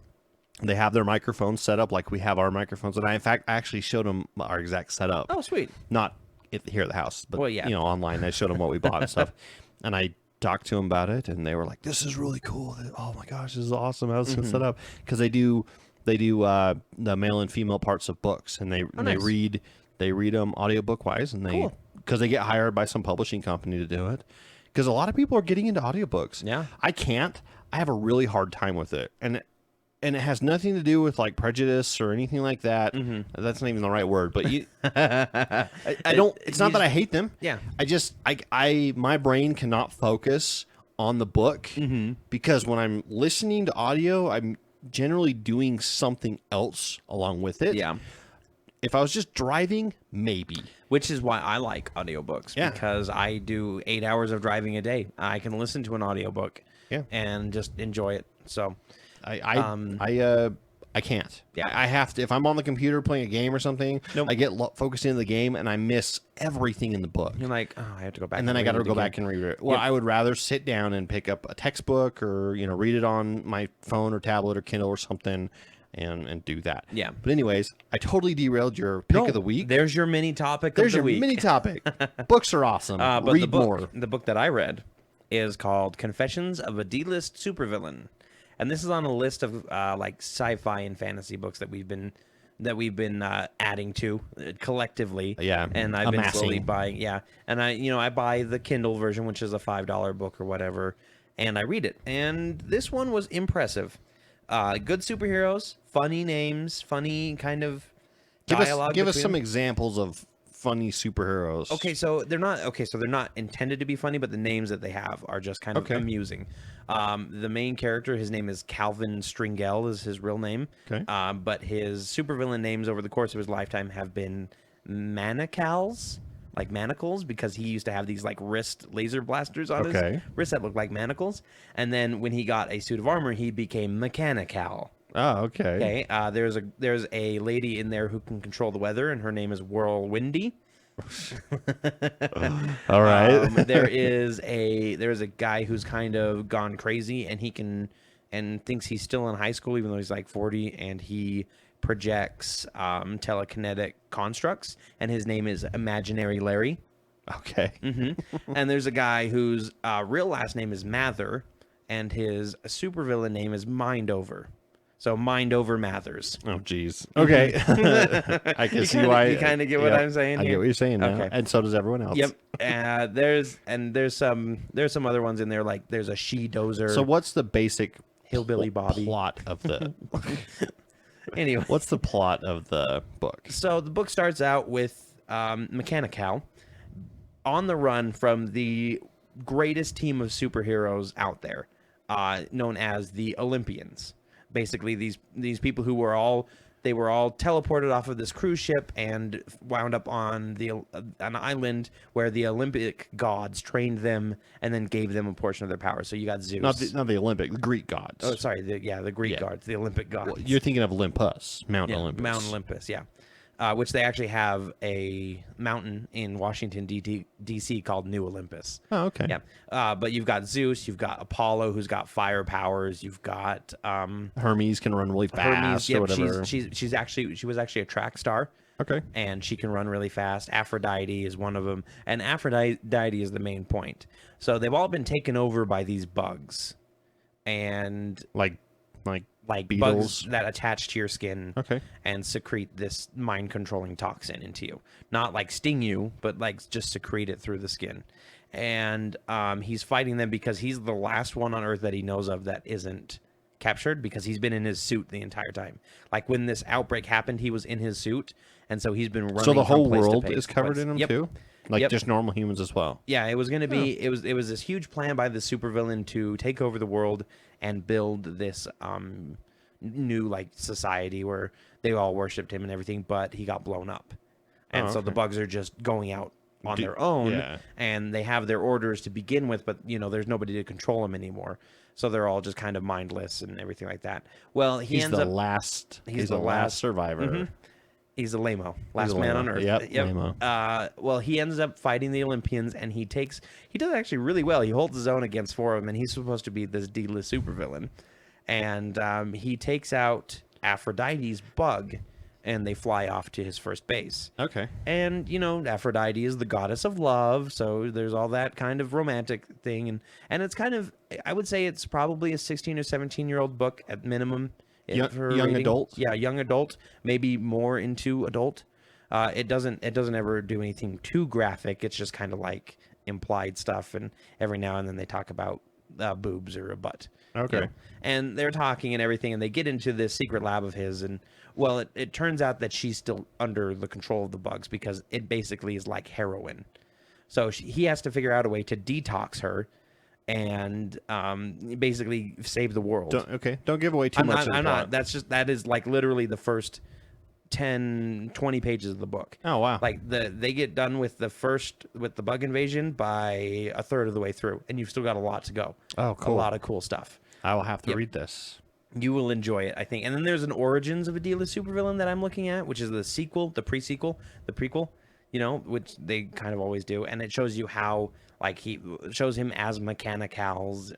They have their microphones set up like we have our microphones, and I actually showed them our exact setup. Oh, sweet. Not here at the house, but Well, yeah. Online. I showed them what we bought and stuff, and I talked to them about it, and they were like, "This is really cool. Oh my gosh, this is awesome. How's this set up?" Because they do the male and female parts of books, and nice. they read them audiobook wise, and because they get hired by some publishing company to do it. Because a lot of people are getting into audiobooks. Yeah. I can't. I have a really hard time with it, and it has nothing to do with like prejudice or anything like that. That's not even the right word, but I don't. It's not that I hate them. Yeah. My brain cannot focus on the book because when I'm listening to audio, I'm generally doing something else along with it. Yeah. If I was just driving, maybe. Which is why I like audiobooks, because I do 8 hours of driving a day. I can listen to an audiobook and just enjoy it. So I can't. Yeah. I have to. If I'm on the computer playing a game or something, Nope. I get focused into the game and I miss everything in the book. you're like, oh, I have to go back. And then I got to go back and read it. Well, Yep. I would rather sit down and pick up a textbook or read it on my phone or tablet or Kindle or something, and do that. Yeah. But anyways, I totally derailed your pick of the week. There's your mini topic There's of the your week. mini topic. Books are awesome. But Read more. The book that I read is called Confessions of a D-List Supervillain. And this is on a list of like sci-fi and fantasy books that we've been adding to collectively. Yeah, and I've been slowly amassing. buying. Yeah, and I buy the Kindle version, which is a $5 book or whatever, and I read it. And this one was impressive. Good superheroes, funny names, funny kind of dialogue. Give us between some them. examples of funny superheroes. Okay, so they're not intended to be funny, but the names that they have are just kind of amusing. The main character, his name is Calvin Stringell, is his real name. Okay. But his supervillain names over the course of his lifetime have been manacles, like manacles, because he used to have these like wrist laser blasters on his wrist that looked like manacles. And then when he got a suit of armor, he became Mechanical. Oh, okay. Okay. There's a lady in there who can control the weather, and her name is Whirlwindy. All right. There is a guy who's kind of gone crazy, and thinks he's still in high school, even though he's like 40, and he projects telekinetic constructs, and his name is Imaginary Larry. Okay. And there's a guy whose real last name is Mather, and his supervillain name is Mindover. So Mindover Mathers. Oh, geez. Okay. I can see why. You kind of get what I'm saying I here? get what you're saying now. Okay. And so does everyone else. Yep. There's some other ones in there, like there's a she-dozer. So what's the basic Hillbilly Bobby. plot of the... Anyway. What's the plot of the book? So the book starts out with Mechanical on the run from the greatest team of superheroes out there, known as the Olympians. Basically, these people who were all teleported off of this cruise ship and wound up on an island where the Olympic gods trained them and then gave them a portion of their power. So you got Zeus. Not the Olympic, the Greek gods. Oh, sorry. The Greek gods, the Olympic gods. Well, you're thinking of Olympus, Mount Olympus. Mount Olympus, yeah. Which they actually have a mountain in Washington, D.C. called New Olympus. Oh, okay. Yeah. But you've got Zeus, you've got Apollo, who's got fire powers, you've got Hermes can run really fast or whatever. She was actually a track star. Okay. And she can run really fast. Aphrodite is one of them. And Aphrodite is the main point. So they've all been taken over by these bugs. And like bugs beetles that attach to your skin and secrete this mind-controlling toxin into you. Not like sting you, but like just secrete it through the skin. And he's fighting them because he's the last one on Earth that he knows of that isn't captured, because he's been in his suit the entire time. Like when this outbreak happened, he was in his suit, and so he's been running. So the from whole place to world place is covered in him too? Like just normal humans as well? Yeah, it was going to be... It was this huge plan by the supervillain to take over the world and build this new like society where they all worshipped him and everything, but he got blown up. And so the bugs are just going out on their own, and they have their orders to begin with, but there's nobody to control them anymore. So they're all just kind of mindless and everything like that. Well, he's the last survivor. He's a lame-o. Last a man lame-o. on Earth. Yep, lame-o. Well, he ends up fighting the Olympians, and he does actually really well. He holds his own against 4 of them, and he's supposed to be this D-list supervillain. And he takes out Aphrodite's bug, and they fly off to his first base. Okay. And, Aphrodite is the goddess of love, so there's all that kind of romantic thing. And it's kind of, I would say it's probably a 16 or 17-year-old book at minimum. Young adult? Yeah, young adult, maybe more into adult. It doesn't ever do anything too graphic. It's just kind of like implied stuff, and every now and then they talk about boobs or a butt. Okay. And they're talking and everything, and they get into this secret lab of his, and well, it turns out that she's still under the control of the bugs because it basically is like heroin. So he has to figure out a way to detox her and basically save the world. Don't give away too much. I'm not. That is like literally the first 10, 20 pages of the book. Oh, wow. Like they get done with the bug invasion by a third of the way through, and you've still got a lot to go. Oh, cool. A lot of cool stuff. I will have to read this. You will enjoy it, I think. And then there's an Origins of a D-list supervillain that I'm looking at, which is the sequel, the prequel, which they kind of always do, and it shows you how he shows him as manacles,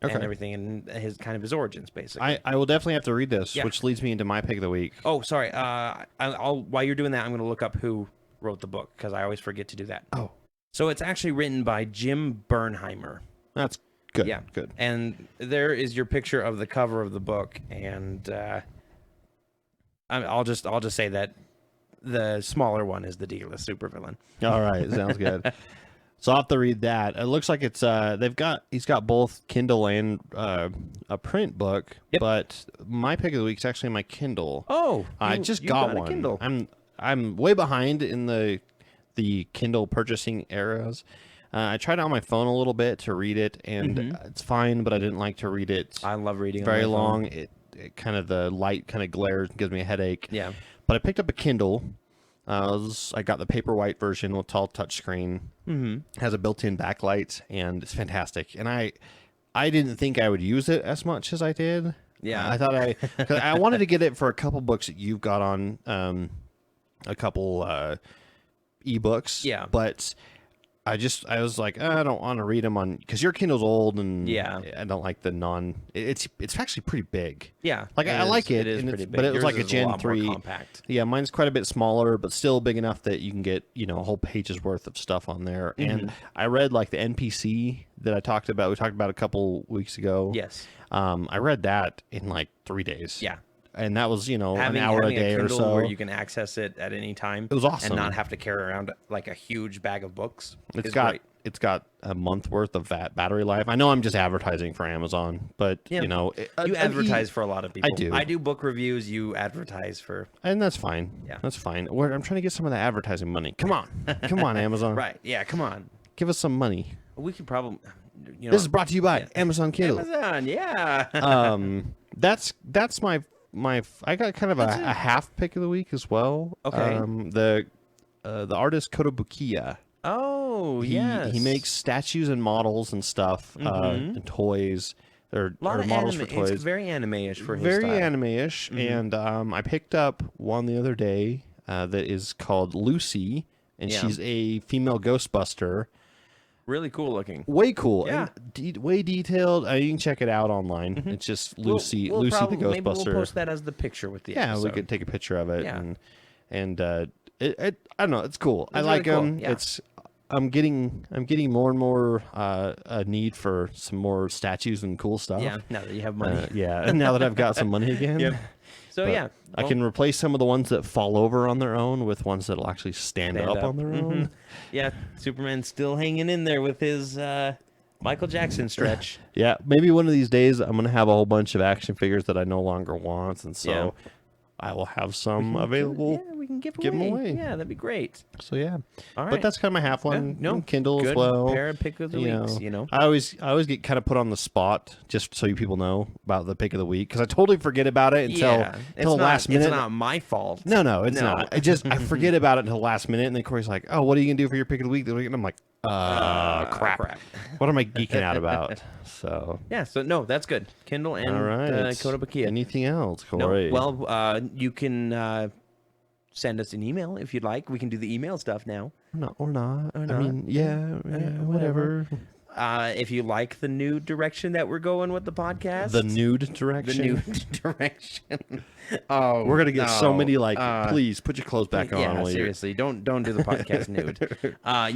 Okay. and everything, and his origins basically. I will definitely have to read this, Yeah. which leads me into my pick of the week. Oh, sorry. While you're doing that, I'm going to look up who wrote the book because I always forget to do that. Oh. So it's actually written by Jim Bernheimer. That's good. Yeah, good. And there is your picture of the cover of the book, and I'll just say that the smaller one is the D-list supervillain. All right, sounds good. So I'll have to read that. It looks like it's he's got both Kindle and a print book. Yep. But my pick of the week is actually my Kindle. Oh, I just got one. a Kindle. I'm way behind in the Kindle purchasing eras. I tried it on my phone a little bit to read it, and it's fine, but I didn't like to read it. I love reading. Very on my long. phone. It kind of the light kind of glares and gives me a headache. Yeah. But I picked up a Kindle. I got the Paperwhite version with tall touchscreen. Has a built-in backlight, and it's fantastic. And I didn't think I would use it as much as I did. Yeah. I thought I wanted to get it for a couple books that you've got on, a couple ebooks. Yeah. But I was like, I don't want to read them on, because your Kindle's old, and Yeah. I don't like the it's actually pretty big. Yeah. Like I like it. It is and pretty big. But it was Yours like a is Gen lot more 3. compact. Yeah, mine's quite a bit smaller, but still big enough that you can get, a whole page's worth of stuff on there. And I read like the NPC that we talked about a couple weeks ago. Yes. I read that in like 3 days. Yeah. And that was, an Having hour a a day or Kindle so. where you can access it at any time. It was awesome. And not have to carry around like a huge bag of books. It's got a month worth of battery life. I know I'm just advertising for Amazon, but you advertise for a lot of people. I do. I do book reviews. You advertise for. And that's fine. Yeah. That's fine. I'm trying to get some of the advertising money. Come on. Come on, Amazon. Right. Yeah. Come on. Give us some money. We could probably. This is brought to you by Amazon Kindle. Amazon. Yeah. That's my I got kind of a half pick of the week as well. Okay. The artist Kotobukiya. Oh, yes. He makes statues and models and stuff, and toys, or models for toys. It's very anime-ish for his very style. anime-ish. And I picked up one the other day that is called Lucy, and she's a female Ghostbuster. Really cool looking. Way cool. Yeah. And way detailed. You can check it out online. It's just Lucy, We'll Lucy the probably, Ghostbuster. Maybe we'll post that as the picture with the episode. We could take a picture of it. Yeah. And I don't know. It's cool. I It's like really them. cool, yeah. I'm getting more and more a need for some more statues and cool stuff. Yeah, now that you have money. And now that I've got some money again. Yep. So, But yeah. I can replace some of the ones that fall over on their own with ones that'll actually stand up on their own. Yeah, Superman's still hanging in there with his Michael Jackson stretch. Yeah, maybe one of these days I'm going to have a whole bunch of action figures that I no longer want, and so I will have some available. Yeah, we can give them away. Yeah, that'd be great. So yeah, All right. but that's kind of my half one. No, Kindle good as well. pair of pick of the weeks, I always get kind of put on the spot just so you people know about the pick of the week, because I totally forget about it until the last minute. It's not my fault. No, it's not. I forget about it until the last minute, and then Corey's like, "Oh, what are you gonna do for your pick of the week?" And I'm like, crap. What am I geeking out about? So Yeah, so no, that's good. Kindle and all right, Kotobukiya. anything else, No, Corey? well, you can send us an email if you'd like. We can do the email stuff now. or not. I not. mean, yeah, whatever. If you like the new direction that we're going with the podcast, The nude the direction. new direction. Oh, We're gonna get so no. many please put your clothes back on. Yeah, while you're- seriously, don't do the podcast nude.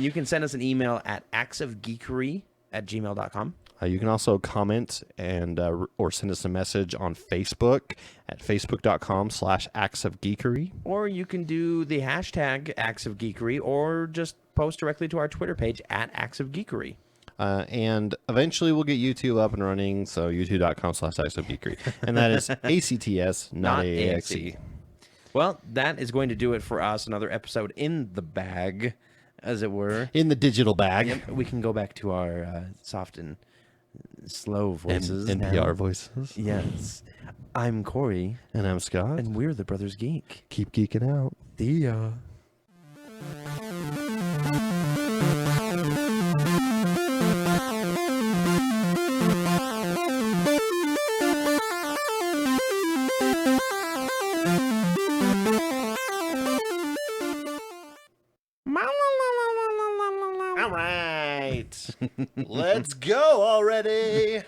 You can send us an email at actsofgeekery@gmail.com. You can also comment and or send us a message on Facebook at facebook.com/Acts of Geekery. Or you can do the hashtag Acts of Geekery, or just post directly to our Twitter page at Acts of Geekery. And eventually we'll get YouTube up and running, so youtube.com/Acts of Geekery. And that is ACTS, not AAXE. Well, that is going to do it for us. Another episode in the bag, as it were. In the digital bag. Yep, we can go back to our soft and slow voices. NPR now. voices. Yes. I'm Corey. And I'm Scott. And we're the Brothers Geek. Keep geeking out. See ya. All right. Let's go already.